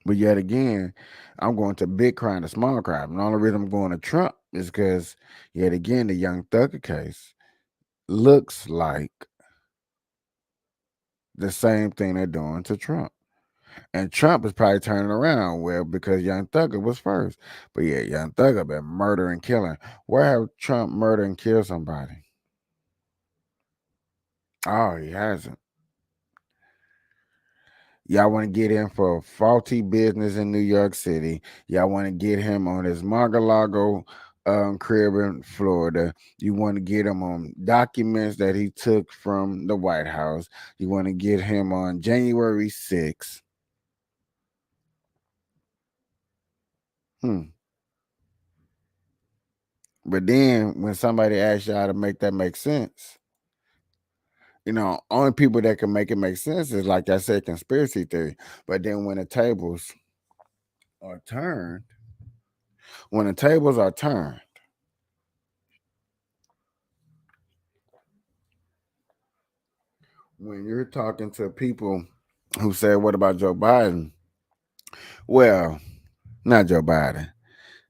But yet again, I'm going to big crime to small crime. And the only reason I'm going to Trump is because, yet again, the Young Thugger case looks like the same thing they're doing to Trump. And Trump is probably turning around, well, because Young Thugger was first. But yeah, Young Thugger been murdering, killing. Where have Trump murdered and killed somebody? Oh, he hasn't. Y'all want to get him for faulty business in New York City. Y'all want to get him on his Mar-a-Lago crib in Florida. You want to get him on documents that he took from the White House. You want to get him on January 6th. But then when somebody asks y'all to make that make sense, only people that can make it make sense is, like I said, conspiracy theory. But then when the tables are turned, when you're talking to people who say, what about Joe Biden? Well, not Joe Biden,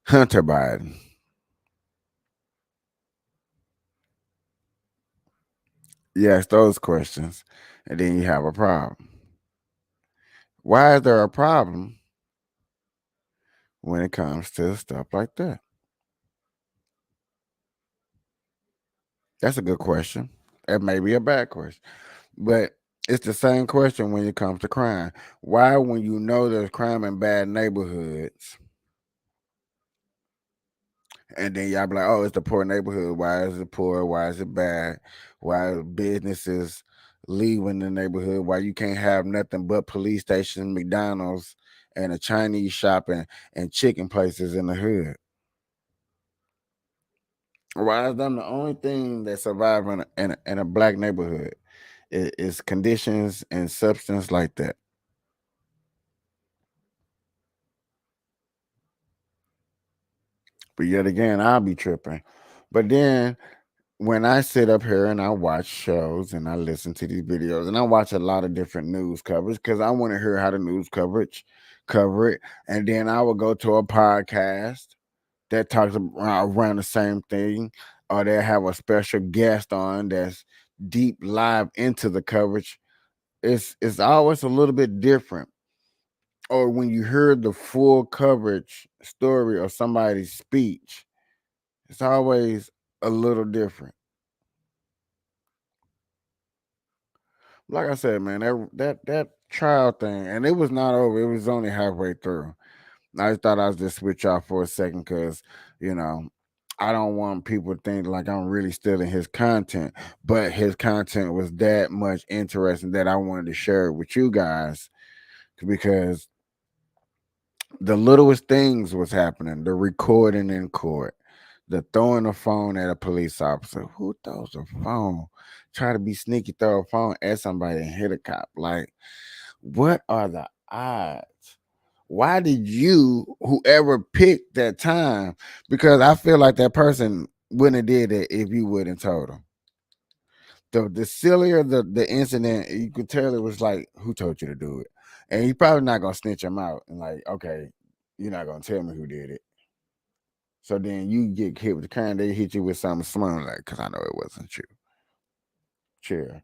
Hunter Biden. You ask those questions, and then you have a problem. Why is there a problem when it comes to stuff like that? That's a good question. It may be a bad question, but it's the same question when it comes to crime. Why, when you know there's crime in bad neighborhoods, And then y'all be like, oh, it's the poor neighborhood. Why is it poor? Why is it bad? Why are businesses leaving the neighborhood? Why you can't have nothing but police stations, McDonald's, and a Chinese shop and chicken places in the hood? Why is them the only thing that survive in a black neighborhood? Is conditions and substance like that. But yet again, I'll be tripping. But then when I sit up here and I watch shows and I listen to these videos and I watch a lot of different news coverage because I want to hear how the news coverage cover it. And then I will go to a podcast that talks around the same thing, or they have a special guest on that's deep live into the coverage. It's always a little bit different. Or when you hear the full coverage story of somebody's speech, it's always a little different. Like I said, man, that trial thing, and it was not over. It was only halfway through. I just thought I'd just switch off for a second because, you know, I don't want people to think like I'm really stealing his content, but his content was that much interesting that I wanted to share it with you guys because the littlest things was happening. The recording in court, the throwing a phone at a police officer. Who throws a phone? Try to be sneaky, throw a phone at somebody and hit a cop. Like, what are the odds? Why did you, whoever picked that time? Because I feel like that person wouldn't have did it if you wouldn't told them. The sillier the incident, you could tell it was like, who told you to do it? And you probably not gonna snitch him out and like, okay, you're not gonna tell me who did it. So then you get hit with the crime, they hit you with something small like, because I know it wasn't you. Chill.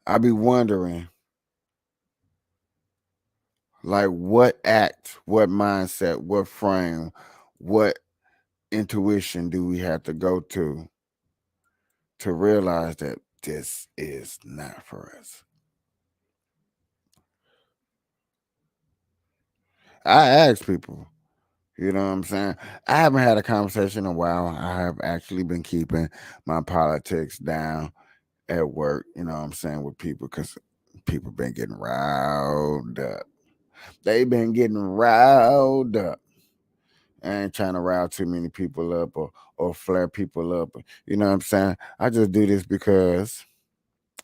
I be wondering, like, what act, what mindset, what frame, what intuition do we have to go to realize that this is not for us? I ask people, you know what I'm saying? I haven't had a conversation in a while. I have actually been keeping my politics down at work, you know what I'm saying, with people because people been getting riled up. They've been getting riled up. I ain't trying to rile too many people up or flare people up. You know what I'm saying? I just do this because,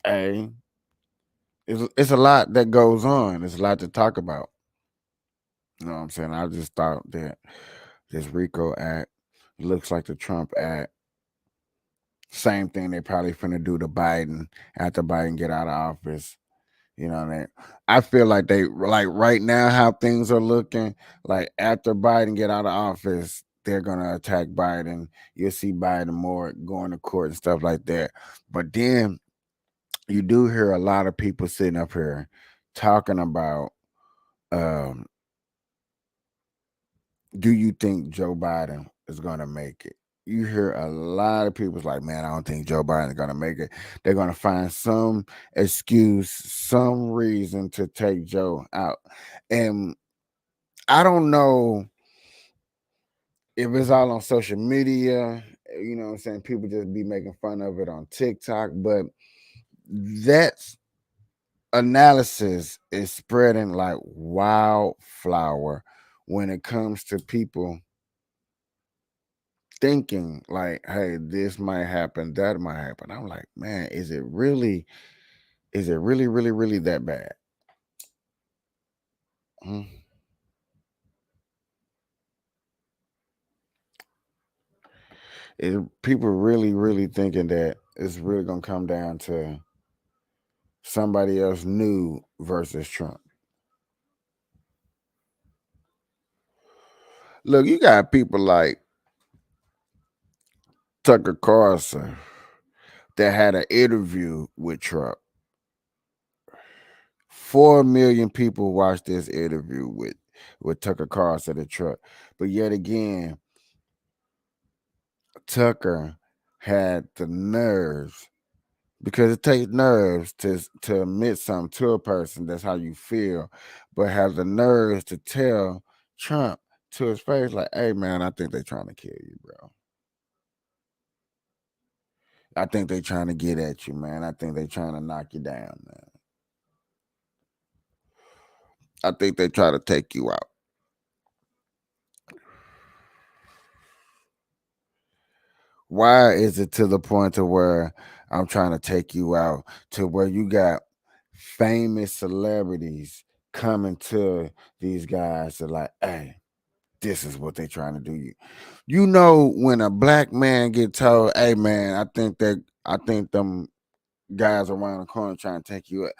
hey, it's a lot that goes on. It's a lot to talk about. You know what I'm saying? I just thought that this RICO Act looks like the Trump Act. Same thing they probably finna do to Biden after Biden get out of office. You know what I mean? I feel like they like right now how things are looking, like after Biden get out of office, they're gonna attack Biden. You'll see Biden more going to court and stuff like that. But then you do hear a lot of people sitting up here talking about um do you think Joe Biden is gonna make it? You hear a lot of people's like, man, I don't think Joe Biden is gonna make it. They're gonna find some excuse, some reason to take Joe out. And I don't know if it's all on social media, you know what I'm saying? People just be making fun of it on TikTok, but that's analysis is spreading like wildflower when it comes to people thinking like, hey, this might happen, that might happen. I'm like, man, is it really, really, really that bad? Mm. Is people really, really thinking that it's really gonna come down to somebody else new versus Trump? Look, you got people like Tucker Carlson that had an interview with Trump. 4 million people watched this interview with Tucker Carlson and Trump. But yet again, Tucker had the nerves, because it takes nerves to admit something to a person. That's how you feel, but have the nerves to tell Trump to his face, like, "Hey, man, I think they're trying to kill you, bro. I think they're trying to get at you, man. I think they're trying to knock you down, man. I think they try to take you out." Why is it to the point to where I'm trying to take you out, to where you got famous celebrities coming to these guys to like, "Hey, this is what they trying to do you." You know, when a black man get told, "Hey, man, I think them guys around the corner trying to take you out,"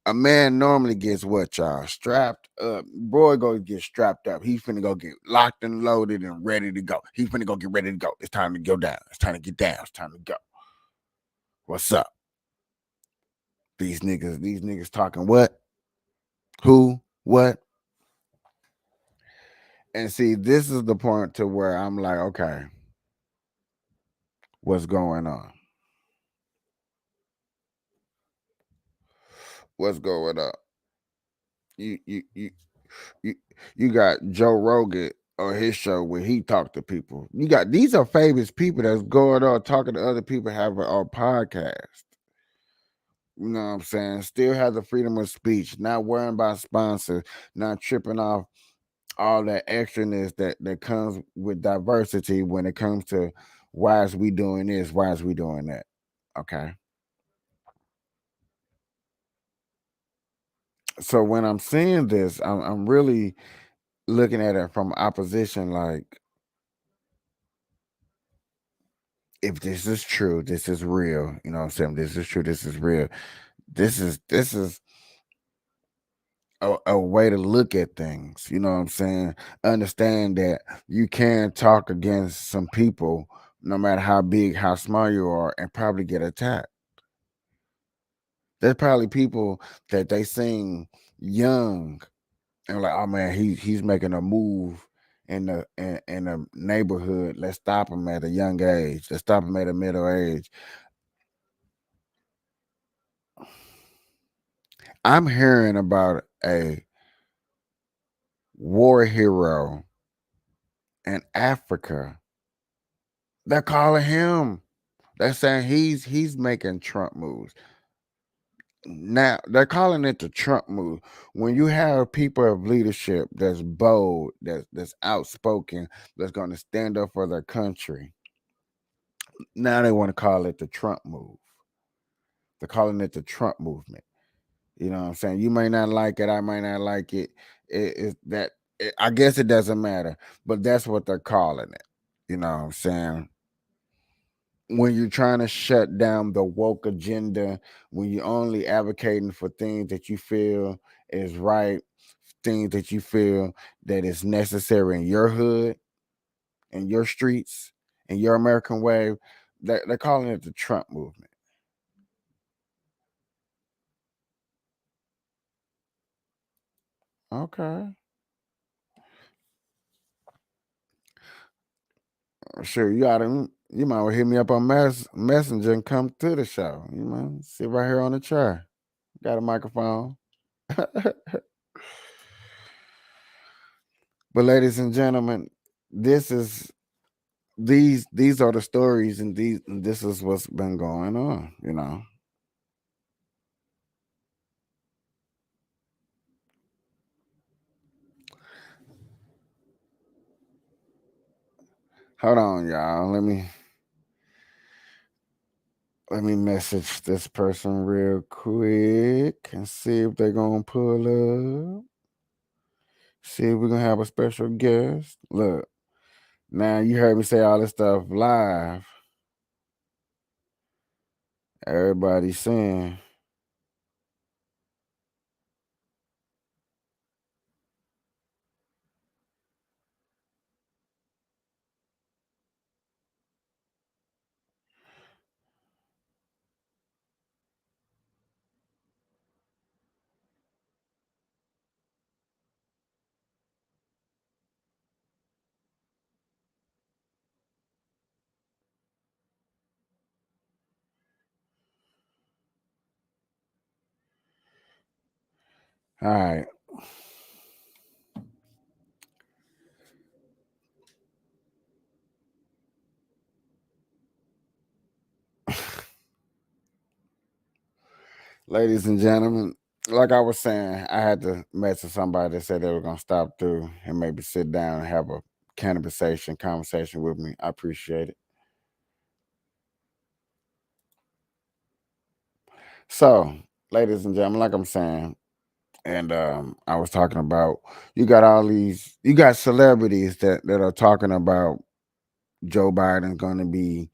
a man normally gets what, y'all? Strapped up. Boy, go get strapped up. He's finna go get locked and loaded and ready to go. He's finna go get ready to go. It's time to go down. It's time to get down. It's time to go. What's up? These niggas talking what? Who? What? And see, this is the point to where I'm like, okay, what's going on? What's going on? You you you you, you got Joe Rogan on his show where he talk to people. You got, these are famous people that's going on talking to other people, having a podcast. You know what I'm saying? Still have the freedom of speech, not worrying about sponsors, not tripping off all that extraness that comes with diversity when it comes to why is we doing this, why is we doing that. Okay. So when I'm seeing this, I'm really looking at it from opposition, like, if this is true, this is real. You know what I'm saying? This is true, this is real. This is a way to look at things. You know what I'm saying? Understand that you can talk against some people, no matter how big, how small you are, and probably get attacked. There's probably people that they sing young and like, "Oh man, he's making a move in the neighborhood. Let's stop him at a young age. Let's stop him at a middle age." I'm hearing about a war hero in Africa. They're calling him. They're saying he's making Trump moves. Now they're calling it the Trump move. When you have people of leadership that's bold, that's outspoken, that's going to stand up for their country, now they want to call it the Trump move. They're calling it the Trump movement. You know what I'm saying? You may not like it. I might not like it. I guess it doesn't matter, but that's what they're calling it. You know what I'm saying? When you're trying to shut down the woke agenda, when you're only advocating for things that you feel is right, things that you feel that is necessary in your hood, in your streets, in your American way, they're calling it the Trump movement. Okay. Sure, you might well hit me up on Messenger and come to the show. You know, sit right here on the chair. Got a microphone. But ladies and gentlemen, this is these are the stories, and this is what's been going on, you know. Hold on, y'all. Let me message this person real quick and see if they're gonna pull up. See if we're gonna have a special guest. Look, now you heard me say all this stuff live. Everybody's saying, All right. Ladies and gentlemen, like I was saying, I had to message somebody that said they were gonna stop through and maybe sit down and have a conversation with me. I appreciate it. So, ladies and gentlemen, like I'm saying, and I was talking about you got celebrities that are talking about Joe Biden's gonna be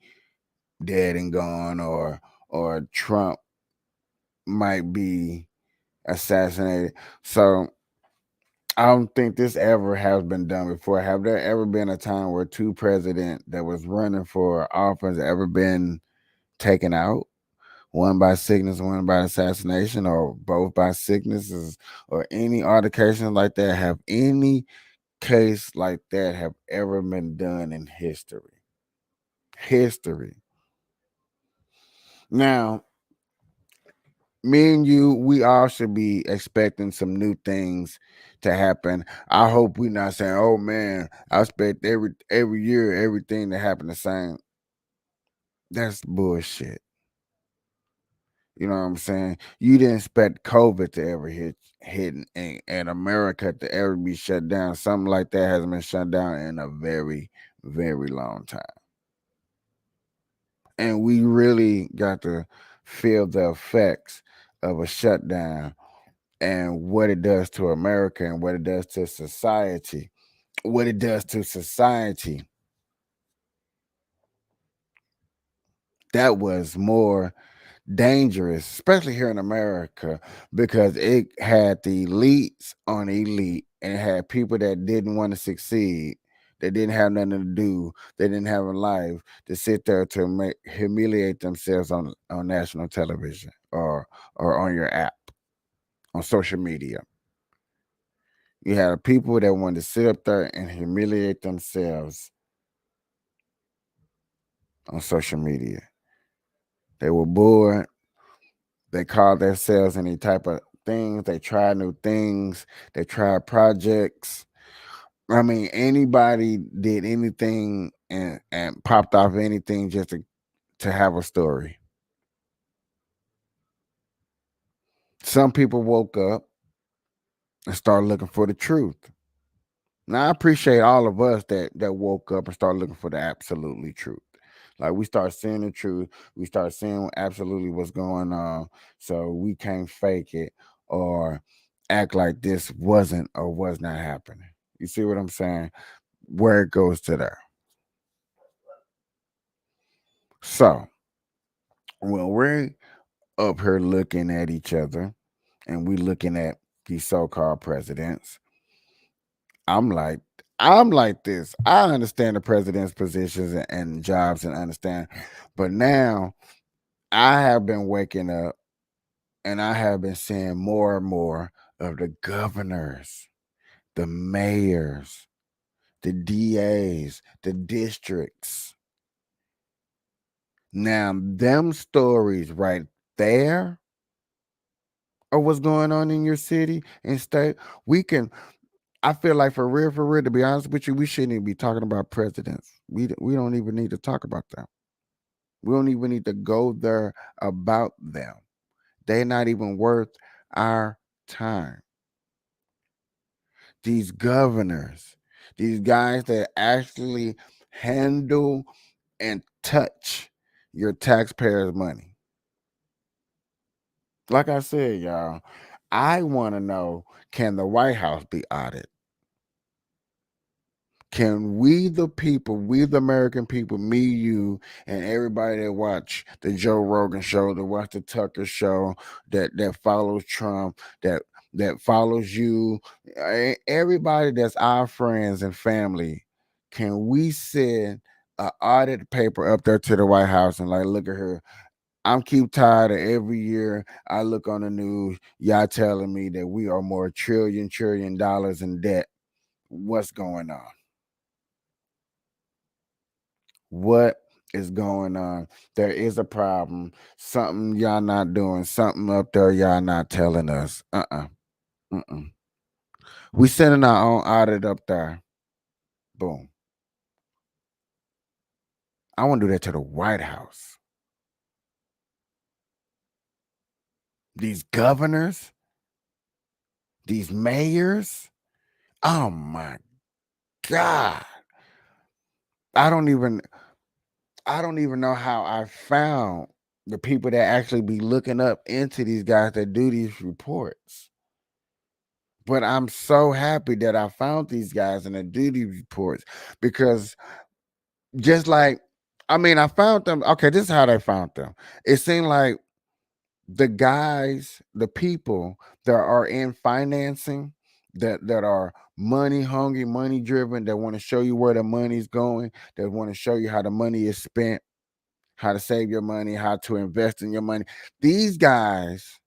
dead and gone, or Trump might be assassinated. So I don't think this ever has been done before. Have there ever been a time where two presidents that was running for office ever been taken out? One by sickness, one by assassination, or both by sicknesses, or any altercation like that? Have any case like that have ever been done in history? History. Now, me and you, we all should be expecting some new things to happen. I hope we're not saying, "Oh man, I expect every year everything to happen the same." That's bullshit. You know what I'm saying? You didn't expect COVID to ever hit and America to ever be shut down. Something like that hasn't been shut down in a very, very long time. And we really got to feel the effects of a shutdown and what it does to America and what it does to society. What it does to society. That was more dangerous, especially here in America, because it had the elites on elite and it had people that didn't want to succeed, that didn't have nothing to do, they didn't have a life, to sit there to humiliate themselves on national television or on your app, on social media. You had people that wanted to sit up there and humiliate themselves on social media. They were bored. They called themselves any type of things. They tried new things. They tried projects. I mean, anybody did anything and popped off anything just to have a story. Some people woke up and started looking for the truth. Now I appreciate all of us that woke up and started looking for the absolutely truth. Like we start seeing the truth, we start seeing absolutely what's going on, so we can't fake it or act like this wasn't or was not happening. You see what I'm saying? Where it goes to there. So when we're up here looking at each other and we looking at these so-called presidents, I'm like, I'm like this. I understand the president's positions and jobs and understand, but now I have been waking up and I have been seeing more and more of the governors, the mayors, the DAs, the districts. Now, them stories right there of what's going on in your city and state, we can. I feel like for real, to be honest with you, we shouldn't even be talking about presidents. We don't even need to talk about them. We don't even need to go there about them. They're not even worth our time. These governors, these guys that actually handle and touch your taxpayers' money. Like I said, y'all, I want to know, can the White House be audited? Can we, the people, we, the American people, me, you, and everybody that watch the Joe Rogan show, that watch the Tucker show, that follows Trump, that follows you, everybody that's our friends and family, can we send an audit paper up there to the White House and like, look at her. I'm keep tired of every year I look on the news, y'all telling me that we are more trillion dollars in debt. What's going on? What is going on? There is a problem. Something y'all not doing. Something up there y'all not telling us. Mm-mm. We sending our own audit up there. Boom. I want to do that to the White House. These governors, these mayors. Oh my God. I don't even know how I found the people that actually be looking up into these guys that do these reports. But I'm so happy that I found these guys and that do these reports, because just like, I found them. Okay, this is how they found them. It seemed like the guys, the people that are in financing, that are money hungry, money driven, that want to show you where the money's going, that want to show you how the money is spent, how to save your money, how to invest in your money. These guys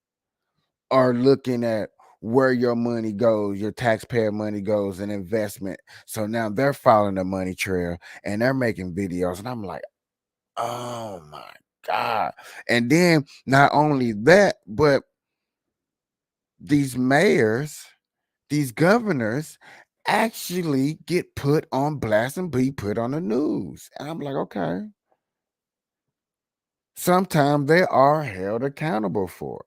are looking at where your money goes, your taxpayer money goes, and investment. So now they're following the money trail and they're making videos. And I'm like, oh my God. And then not only that, but these mayors, these governors actually get put on blast and be put on the news. And I'm like, okay. Sometimes they are held accountable for it.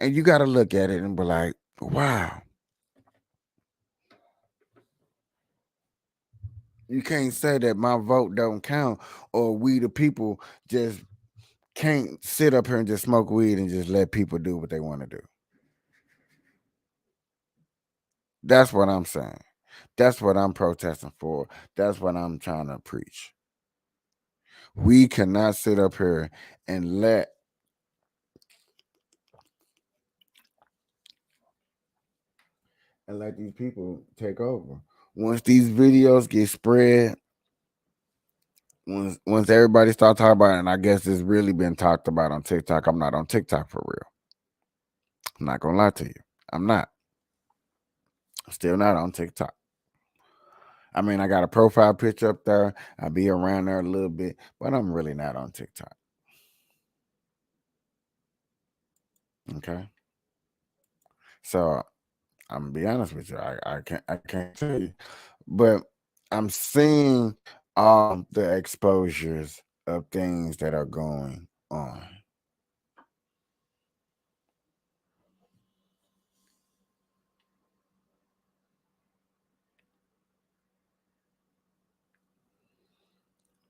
And you got to look at it and be like, wow. You can't say that my vote don't count, or we the people just can't sit up here and just smoke weed and just let people do what they want to do. That's what I'm saying. That's what I'm protesting for. That's what I'm trying to preach. We cannot sit up here and let these people take over. Once these videos get spread, once everybody start talking about it, and I guess it's really been talked about on TikTok. I'm not on TikTok for real. I'm not gonna lie to you. I'm not. Still not on TikTok. I got a profile picture up there. I be around there a little bit, but I'm really not on TikTok. Okay. So I'm gonna be honest with you. I can't tell you. But I'm seeing the exposures of things that are going on.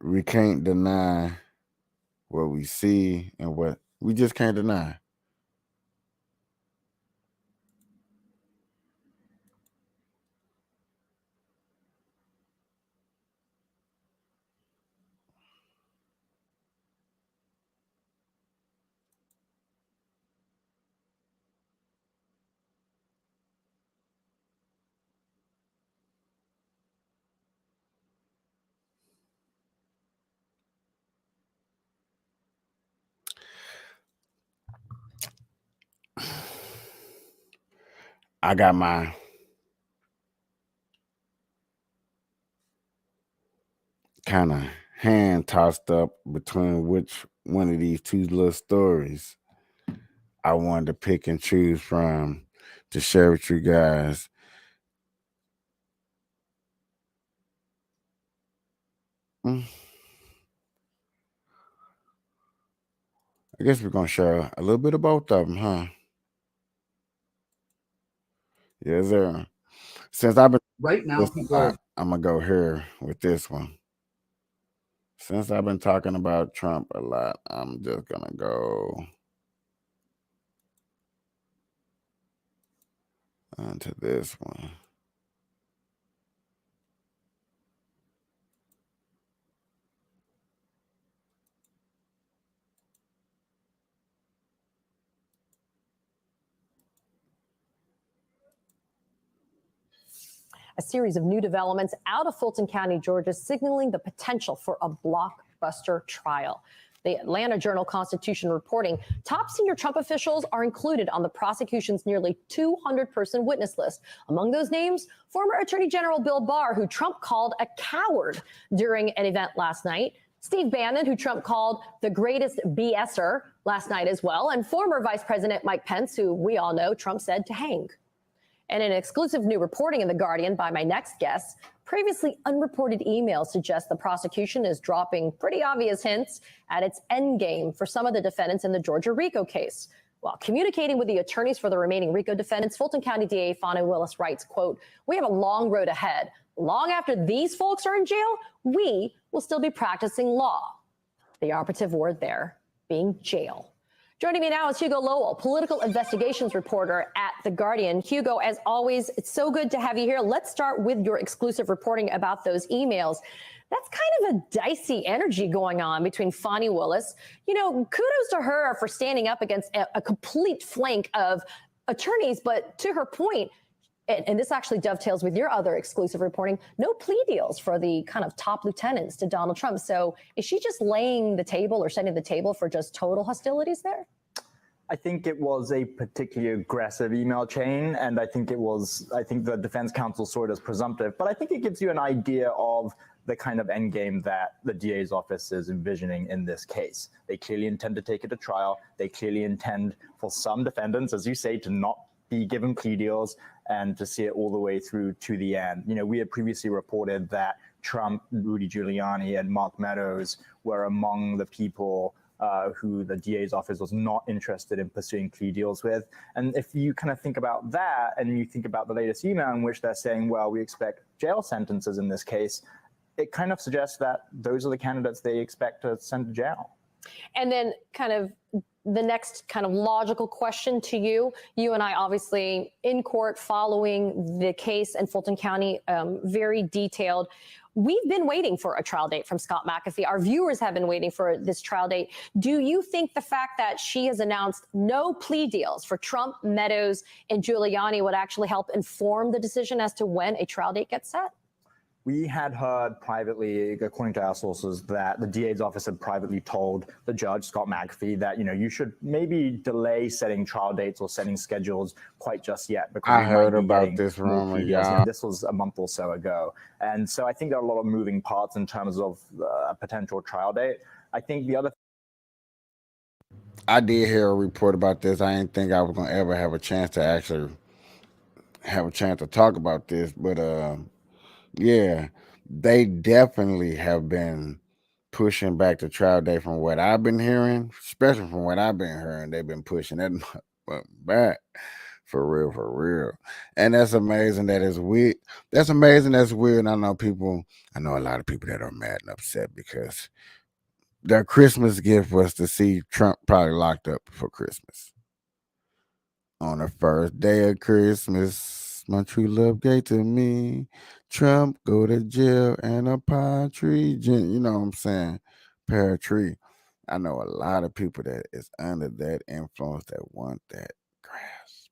We can't deny what we see and what we just can't deny. I got my kind of hand tossed up between which one of these two little stories I wanted to pick and choose from to share with you guys. I guess we're gonna share a little bit of both of them, huh? Yes, sir. Since I've been Right now, people. I'm gonna go here with this one. Since I've been talking about Trump a lot, I'm just gonna go onto this one. A series of new developments out of Fulton County, Georgia, signaling the potential for a blockbuster trial. The Atlanta Journal-Constitution reporting top senior Trump officials are included on the prosecution's nearly 200-person witness list. Among those names, former Attorney General Bill Barr, who Trump called a coward during an event last night. Steve Bannon, who Trump called the greatest BSer. last night as well, and former Vice President Mike Pence, who we all know Trump said to hang. And in exclusive new reporting in The Guardian by my next guest, previously unreported emails suggest the prosecution is dropping pretty obvious hints at its endgame for some of the defendants in the Georgia RICO case. While communicating with the attorneys for the remaining RICO defendants, Fulton County DA Fani Willis writes, quote, "We have a long road ahead. Long after these folks are in jail, we will still be practicing law." The operative word there being jail. Joining me now is Hugo Lowell, political investigations reporter at The Guardian. Hugo, as always, it's so good to have you here. Let's start with your exclusive reporting about those emails. That's kind of a dicey energy going on between Fani Willis. You know, kudos to her for standing up against a complete flank of attorneys. But to her point, and this actually dovetails with your other exclusive reporting, no plea deals for the kind of top lieutenants to Donald Trump. So is she just laying the table or setting the table for just total hostilities there? I think it was a particularly aggressive email chain, and I think the defense counsel saw it as presumptive, but I think it gives you an idea of the kind of endgame that the DA's office is envisioning in this case. They clearly intend to take it to trial. They clearly intend for some defendants, as you say, to not be given plea deals and to see it all the way through to the end. You know, we had previously reported that Trump, Rudy Giuliani, and Mark Meadows were among the people who the DA's office was not interested in pursuing plea deals with. And if you kind of think about that and you think about the latest email in which they're saying, well, we expect jail sentences in this case, it kind of suggests that those are the candidates they expect to send to jail. And then kind of the next kind of logical question to you and I obviously in court following the case in Fulton County, very detailed. We've been waiting for a trial date from Scott McAfee. Our viewers have been waiting for this trial date. Do you think the fact that she has announced no plea deals for Trump, Meadows, and Giuliani would actually help inform the decision as to when a trial date gets set? We had heard privately, according to our sources, that the DA's office had privately told the judge, Scott McAfee, that, you know, you should maybe delay setting trial dates or setting schedules quite just yet. Because I heard about this rumor, y'all. This was a month or so ago. And so I think there are a lot of moving parts in terms of a potential trial date. I think the other I did hear a report about this. I didn't think I was going to ever have a chance to actually have a chance to talk about this, but yeah, they definitely have been pushing back the trial date from what I've been hearing, especially from what I've been hearing. They've been pushing that back for real. And that's amazing that it's weird. That's amazing that's weird. I know a lot of people that are mad and upset because their Christmas gift was to see Trump probably locked up for Christmas. On the first day of Christmas, my true love gave to me. Trump go to jail and a partridge. You know what I'm saying? Pear tree. I know a lot of people that is under that influence that want that grasp.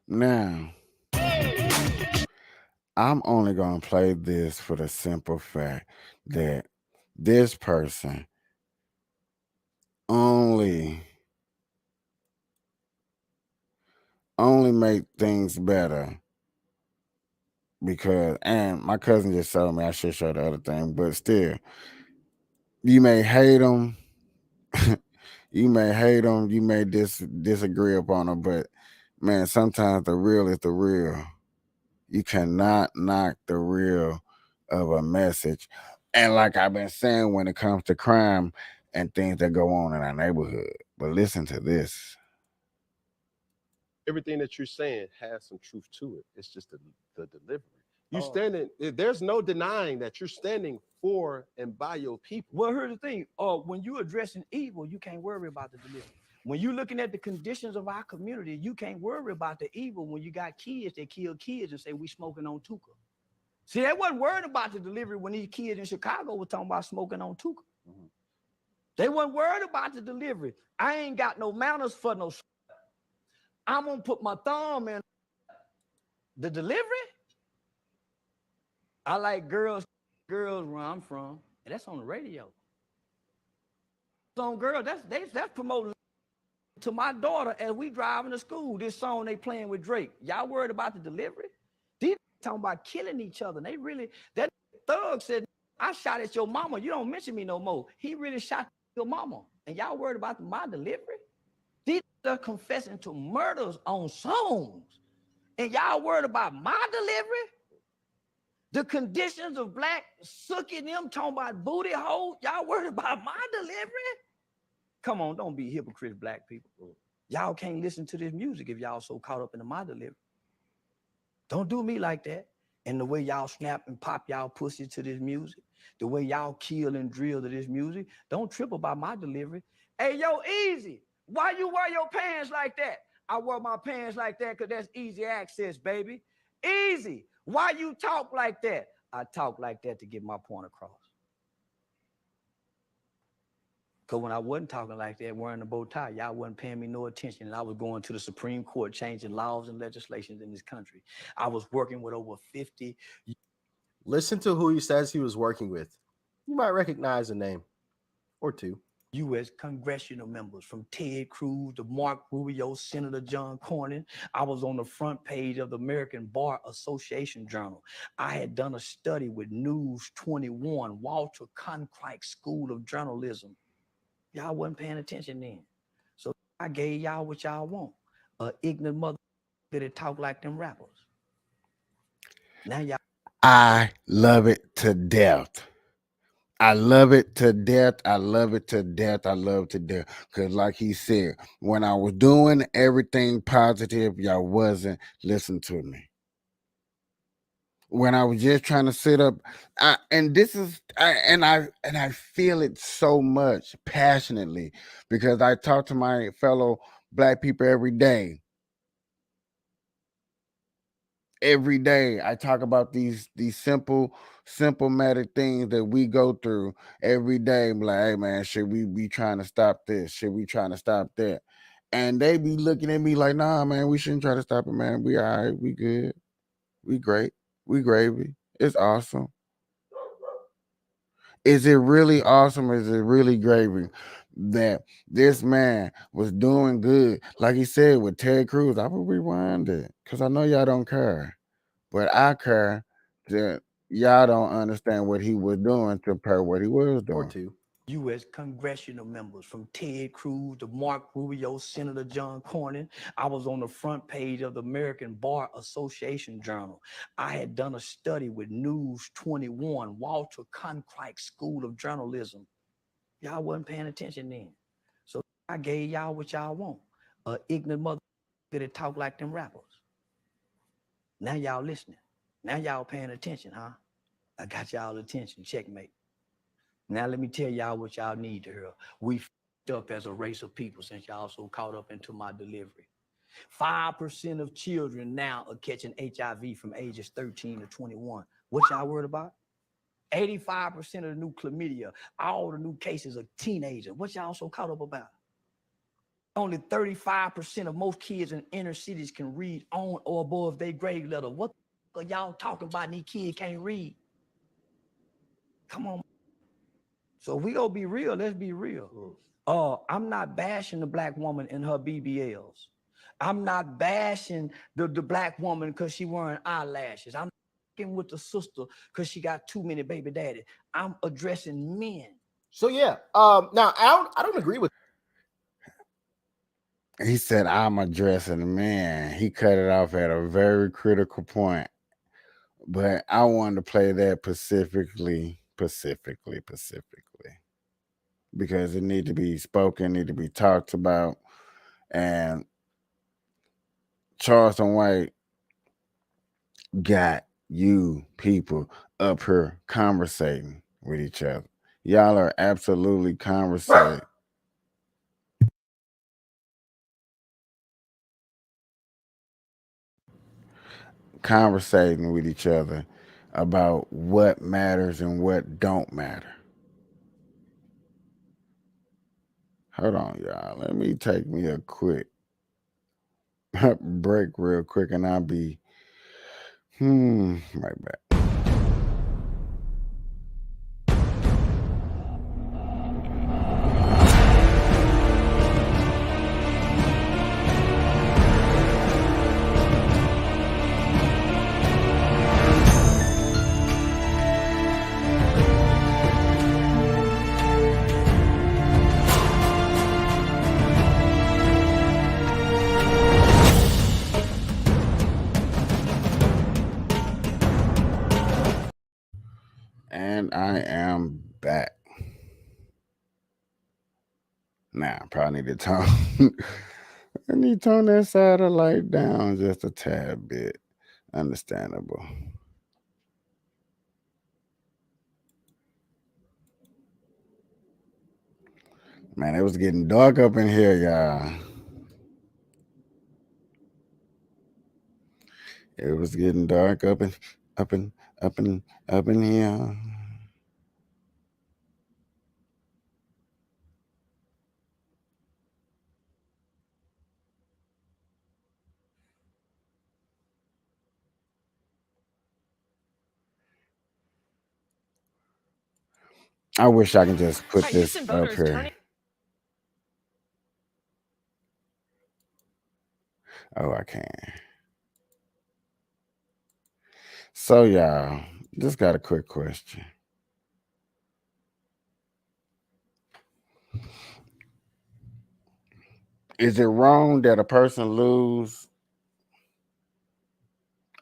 Now, I'm only going to play this for the simple fact that this person only make things better because, and my cousin just told me I should show the other thing, but still, you may hate them, you may disagree upon them, but man, sometimes the real is the real. You cannot knock the real of a message. And like I've been saying, when it comes to crime and things that go on in our neighborhood, but listen to this. Everything that you're saying has some truth to it. It's just the delivery. You standing, there's no denying that you're standing for and by your people. Well, here's the thing. When you're addressing evil, you can't worry about the delivery. When you're looking at the conditions of our community, you can't worry about the evil when you got kids that kill kids and say we smoking on Tuka. See, they wasn't worried about the delivery when these kids in Chicago were talking about smoking on Tuka. Mm-hmm. They weren't worried about the delivery. I ain't got no manners for no. I'm gonna put my thumb in the delivery. I like girls where I'm from. And that's on the radio. Song girl, that's promoting to my daughter as we driving to school. This song they playing with Drake. Y'all worried about the delivery? These talking about killing each other. They really, that thug said, I shot at your mama. You don't mention me no more. He really shot your mama. And y'all worried about my delivery? These are confessing to murders on songs. And y'all worried about my delivery? The conditions of black sucking them, talking about booty hole. Y'all worried about my delivery? Come on, don't be hypocrites, black people. Y'all can't listen to this music if y'all so caught up in my delivery. Don't do me like that. And the way y'all snap and pop y'all pussy to this music, the way y'all kill and drill to this music, don't trip about my delivery. Hey, yo, Easy, why you wear your pants like that? I wear my pants like that because that's easy access, baby. Easy, why you talk like that? I talk like that to get my point across. Because when I wasn't talking like that, wearing a bow tie, y'all wasn't paying me no attention. And I was going to the Supreme Court, changing laws and legislations in this country. I was working with over 50. Listen to who he says he was working with. You might recognize a name or two. U.S. congressional members, from Ted Cruz to Mark Rubio, Senator John Cornyn. I was on the front page of the American Bar Association Journal. I had done a study with News 21, Walter Cronkite School of Journalism. Y'all wasn't paying attention then. So I gave y'all what y'all want. Ignorant mother that talk like them rappers. Now y'all. I love it to death. I love it to death. I love it to death. I love it to death. Because like he said, when I was doing everything positive, y'all wasn't listening to me. When I was just trying to sit up, I feel it so much passionately because I talk to my fellow black people every day. Every day I talk about these simple matter things that we go through every day. I'm like, hey man, should we be trying to stop this? Should we trying to stop that? And they be looking at me like, nah, man, we shouldn't try to stop it, man. We all right, we good, we great, we gravy. It's awesome. Is it really awesome? Is it really gravy that this man was doing good? Like he said with Ted Cruz, I will rewind it because I know y'all don't care. But I care that y'all don't understand what he was doing compared to what he was doing. Or two. U.S. congressional members, from Ted Cruz to Mark Rubio, Senator John Cornyn. I was on the front page of the American Bar Association Journal. I had done a study with News 21, Walter Cronkite School of Journalism. Y'all wasn't paying attention then. So I gave y'all what y'all want. Ignorant mother that talk like them rappers. Now y'all listening. Now y'all paying attention, huh? I got y'all attention. Checkmate. Now let me tell y'all what y'all need to hear. We f***ed up as a race of people since y'all so caught up into my delivery. 5% of children now are catching HIV from ages 13 to 21. What y'all worried about? 85% of the new chlamydia, all the new cases of teenagers. What y'all so caught up about? Only 35% of most kids in inner cities can read on or above their grade level. What are y'all talking about? These kids can't read. Come on. So if we gonna be real, let's be real. I'm not bashing the black woman in her BBLs. I'm not bashing the black woman because she wearing eyelashes. I'm fucking with the sister because she got too many baby daddies. I'm addressing men. So yeah, now I don't agree with. He said, I'm addressing the man. He cut it off at a very critical point. But I wanted to play that specifically. Because it need to be spoken, need to be talked about. And Charleston White got you people up here conversating with each other. Y'all are absolutely conversating. Conversating with each other about what matters and what don't matter. Hold on, y'all. Let me take me a quick break real quick and I'll be right back. I am back. Now, I probably need to tone. I need to tone that satellite down just a tad bit. Understandable. Man, it was getting dark up in here, y'all. It was getting dark up in up in up in up in here. I wish I could just put this up here. Oh, I can. So, y'all, just got a quick question. Is it wrong that a person lose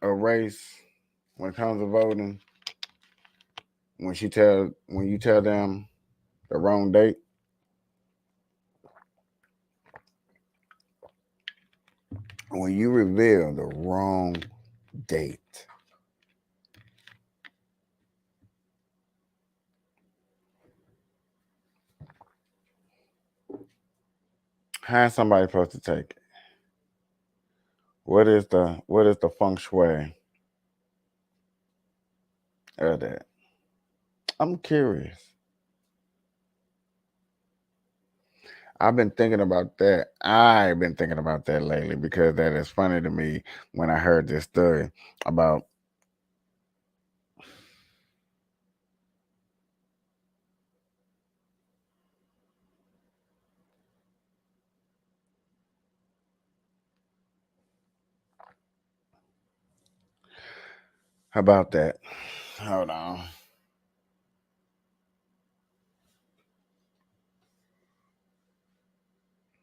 a race when it comes to voting when you tell them the wrong date? When you reveal the wrong date. How is somebody supposed to take it? What is the feng shui of that? I'm curious. I've been thinking about that. I've been thinking about that lately because that is funny to me when I heard this story about that. Hold on.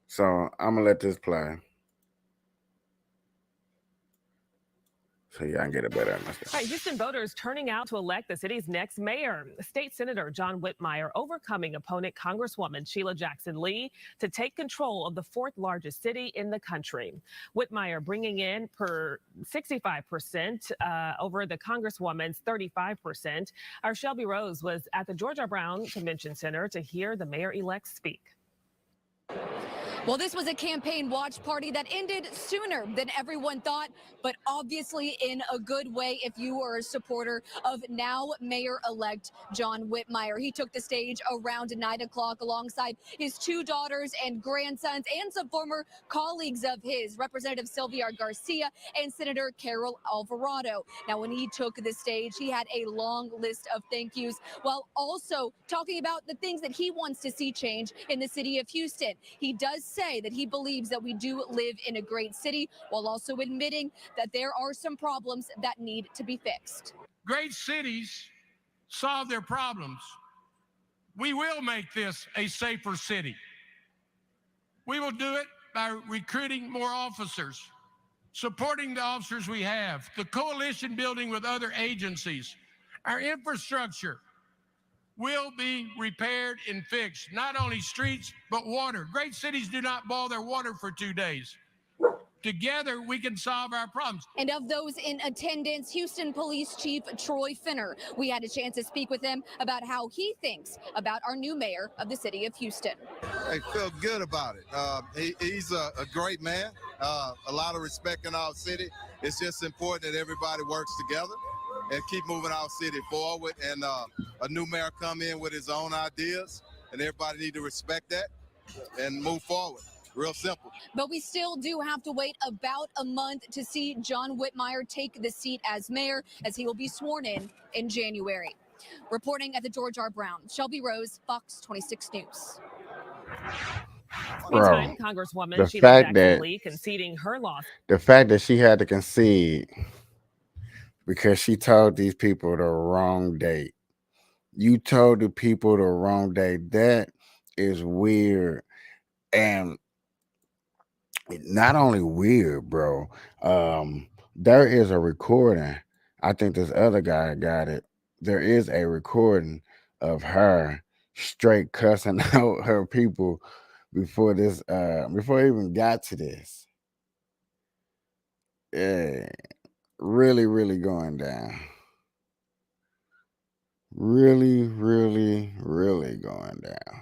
So I'm gonna let this play. So y'all can get a better understanding. All right, Houston voters turning out to elect the city's next mayor. State Senator John Whitmire overcoming opponent Congresswoman Sheila Jackson Lee to take control of the fourth largest city in the country. Whitmire bringing in 65% over the Congresswoman's 35%. Our Shelby Rose was at the George R. Brown Convention Center to hear the mayor-elect speak. Well, this was a campaign watch party that ended sooner than everyone thought, but obviously in a good way if you are a supporter of now Mayor-elect John Whitmire. He took the stage around 9 o'clock alongside his two daughters and grandsons and some former colleagues of his, Representative Sylvia Garcia and Senator Carol Alvarado. Now, when he took the stage, he had a long list of thank yous while also talking about the things that he wants to see change in the city of Houston. He does say that he believes that we do live in a great city, while also admitting that there are some problems that need to be fixed. Great cities solve their problems. We will make this a safer city. We will do it by recruiting more officers, supporting the officers we have, the coalition building with other agencies. Our infrastructure will be repaired and fixed, not only streets, but water. Great cities do not boil their water for 2 days. Together, we can solve our problems. And of those in attendance, Houston Police Chief Troy Finner. We had a chance to speak with him about how he thinks about our new mayor of the city of Houston. I feel good about it. He's a great man, a lot of respect in our city. It's just important that everybody works together and keep moving our city forward. And a new mayor come in with his own ideas, and everybody need to respect that and move forward. Real simple. But we still do have to wait about a month to see John Whitmire take the seat as mayor, as he will be sworn in January. Reporting at the George R. Brown, Shelby Rose, Fox 26 News. Meantime, Congresswoman Sheila Jackson Lee conceding her loss. The fact that she had to concede because she told these people the wrong date. You told the people the wrong date. That is weird. And not only weird, bro. There is a recording. I think this other guy got it there is a recording of her straight cussing out her people before it even got to this. Yeah, really, really going down. Really, really, really going down.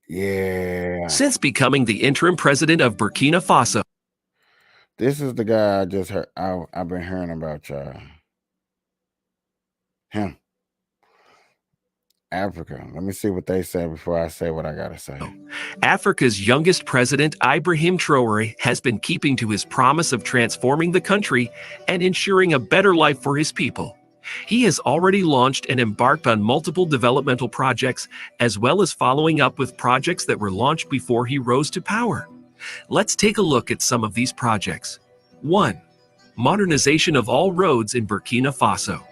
Yeah. Since becoming the interim president of Burkina Faso. This is the guy I just heard. I've been hearing about, y'all. Him. Africa. Let me see what they say before I say what I gotta say. Africa's youngest president, Ibrahim Traoré, has been keeping to his promise of transforming the country and ensuring a better life for his people. He has already launched and embarked on multiple developmental projects, as well as following up with projects that were launched before he rose to power. Let's take a look at some of these projects. 1. Modernization of all roads in Burkina Faso.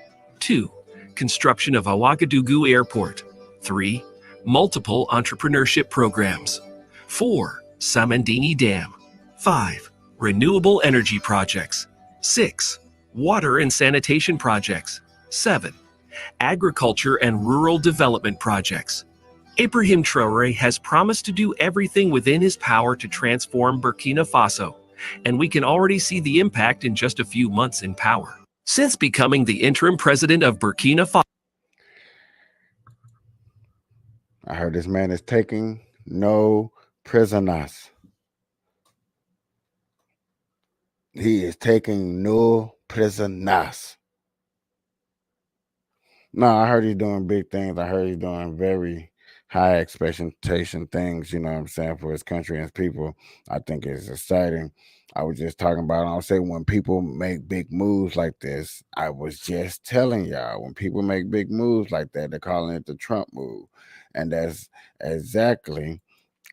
2. Construction of Ouagadougou Airport. 3. Multiple entrepreneurship programs. 4. Samandini Dam. 5. Renewable energy projects. 6. Water and sanitation projects. 7. Agriculture and rural development projects. Ibrahim Traoré has promised to do everything within his power to transform Burkina Faso, and we can already see the impact in just a few months in power. Since becoming the interim president of Burkina Faso. I heard this man is taking no prisoners. He is taking no prisoners. No, I heard he's doing big things. I heard he's doing very high expectation things, you know what I'm saying, for his country and his people. I think it's exciting. I was just talking about, I'll say when people make big moves like this, I was just telling y'all, when people make big moves like that, they're calling it the Trump move. And that's exactly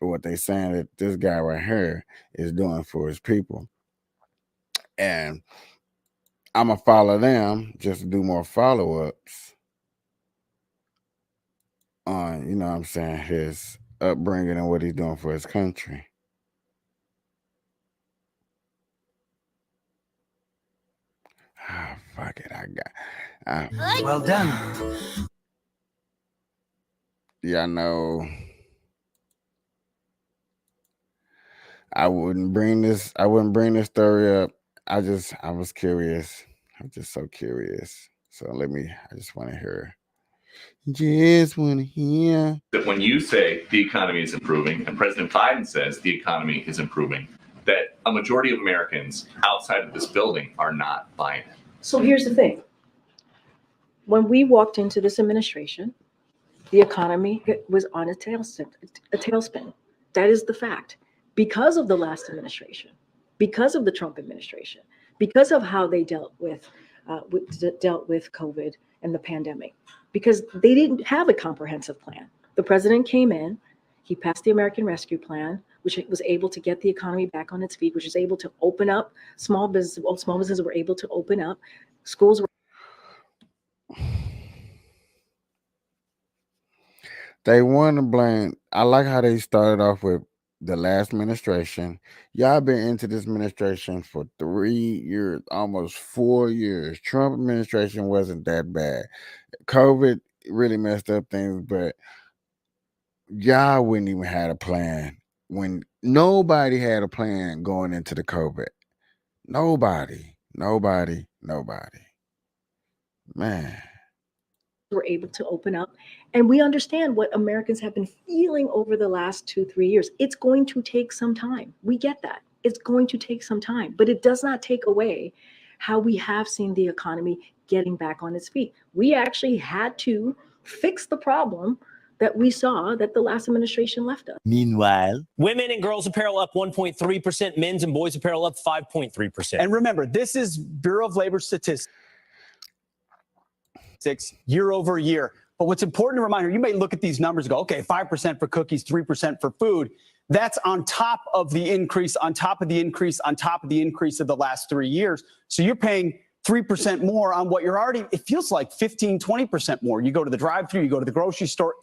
what they're saying that this guy right here is doing for his people. And I'm going to follow them just to do more follow-ups on, you know what I'm saying, his upbringing and what he's doing for his country. Ah, fuck it, Well done. Yeah, I know. I wouldn't bring this story up. I was curious. I'm just so curious. So I just want to hear. Just want to hear. That when you say the economy is improving and President Biden says the economy is improving, that a majority of Americans outside of this building are not buying it. So here's the thing. When we walked into this administration, the economy was on a tailspin. That is the fact. Because of the last administration, because of the Trump administration, because of how they dealt with COVID and the pandemic, because they didn't have a comprehensive plan. The president came in, he passed the American Rescue Plan, which was able to get the economy back on its feet, which was able to open up small businesses were able to open up, schools were. They want to blame. I like how they started off with the last administration. Y'all been into this administration for 3 years, almost 4 years. Trump administration wasn't that bad. COVID really messed up things, but y'all wouldn't even had a plan when nobody had a plan going into the COVID. Nobody. Man. Were able to open up, and we understand what Americans have been feeling over the last 2-3 years. It's going to take some time. We get that. It's going to take some time, but it does not take away how we have seen the economy getting back on its feet. We actually had to fix the problem that we saw that the last administration left us. Meanwhile, women and girls apparel up 1.3%, men's and boys apparel up 5.3%. And remember, this is Bureau of Labor statistics year over year. But what's important to remind you may look at these numbers and go, okay, 5% for cookies, 3% for food. That's on top of the increase, on top of the increase, on top of the increase of the last 3 years. So you're paying 3% more on what you're already, it feels like 15, 20% more. You go to the drive-thru, you go to the grocery store.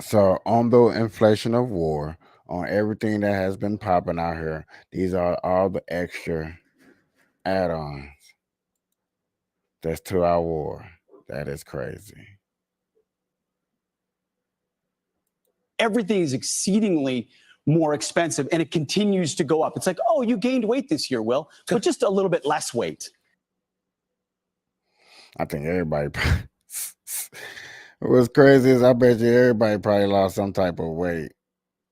So on the inflation of war, on everything that has been popping out here, these are all the extra add-ons that's to our war. That is crazy. Everything is exceedingly more expensive and it continues to go up. It's like, oh, you gained weight this year, Will, but just a little bit less weight. I think everybody. What's crazy is I bet you everybody probably lost some type of weight.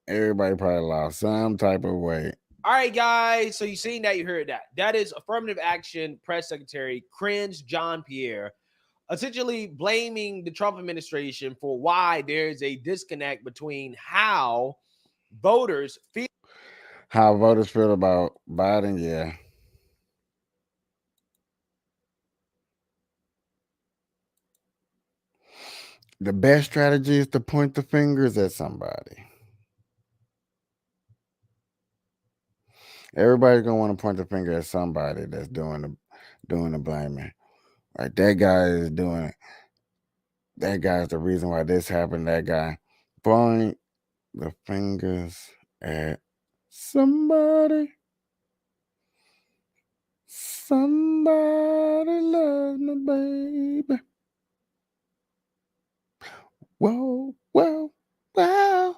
Everybody probably lost some type of weight. All right, guys. So you seen that, you heard that. That is Affirmative Action Press Secretary Cringe Jean-Pierre, essentially blaming the Trump administration for why there's a disconnect between how voters feel. How voters feel about Biden, yeah. The best strategy is to point the fingers at somebody. Everybody's gonna want to point the finger at somebody that's doing the blaming. Like that guy is doing it. That guy's the reason why this happened. That guy. Point the fingers at somebody. Somebody love me, baby. Whoa, whoa, wow.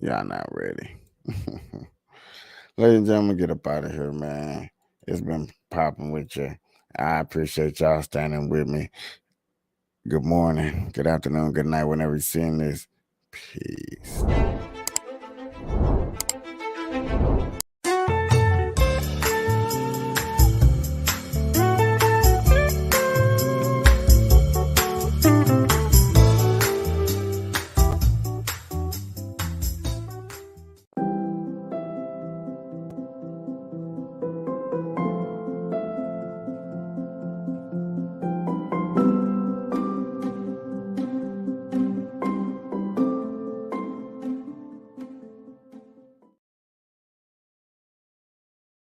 Y'all not ready. Ladies and gentlemen, get up out of here, man. It's been popping with you. I appreciate y'all standing with me. Good morning, good afternoon, good night, whenever you're seeing this. Peace.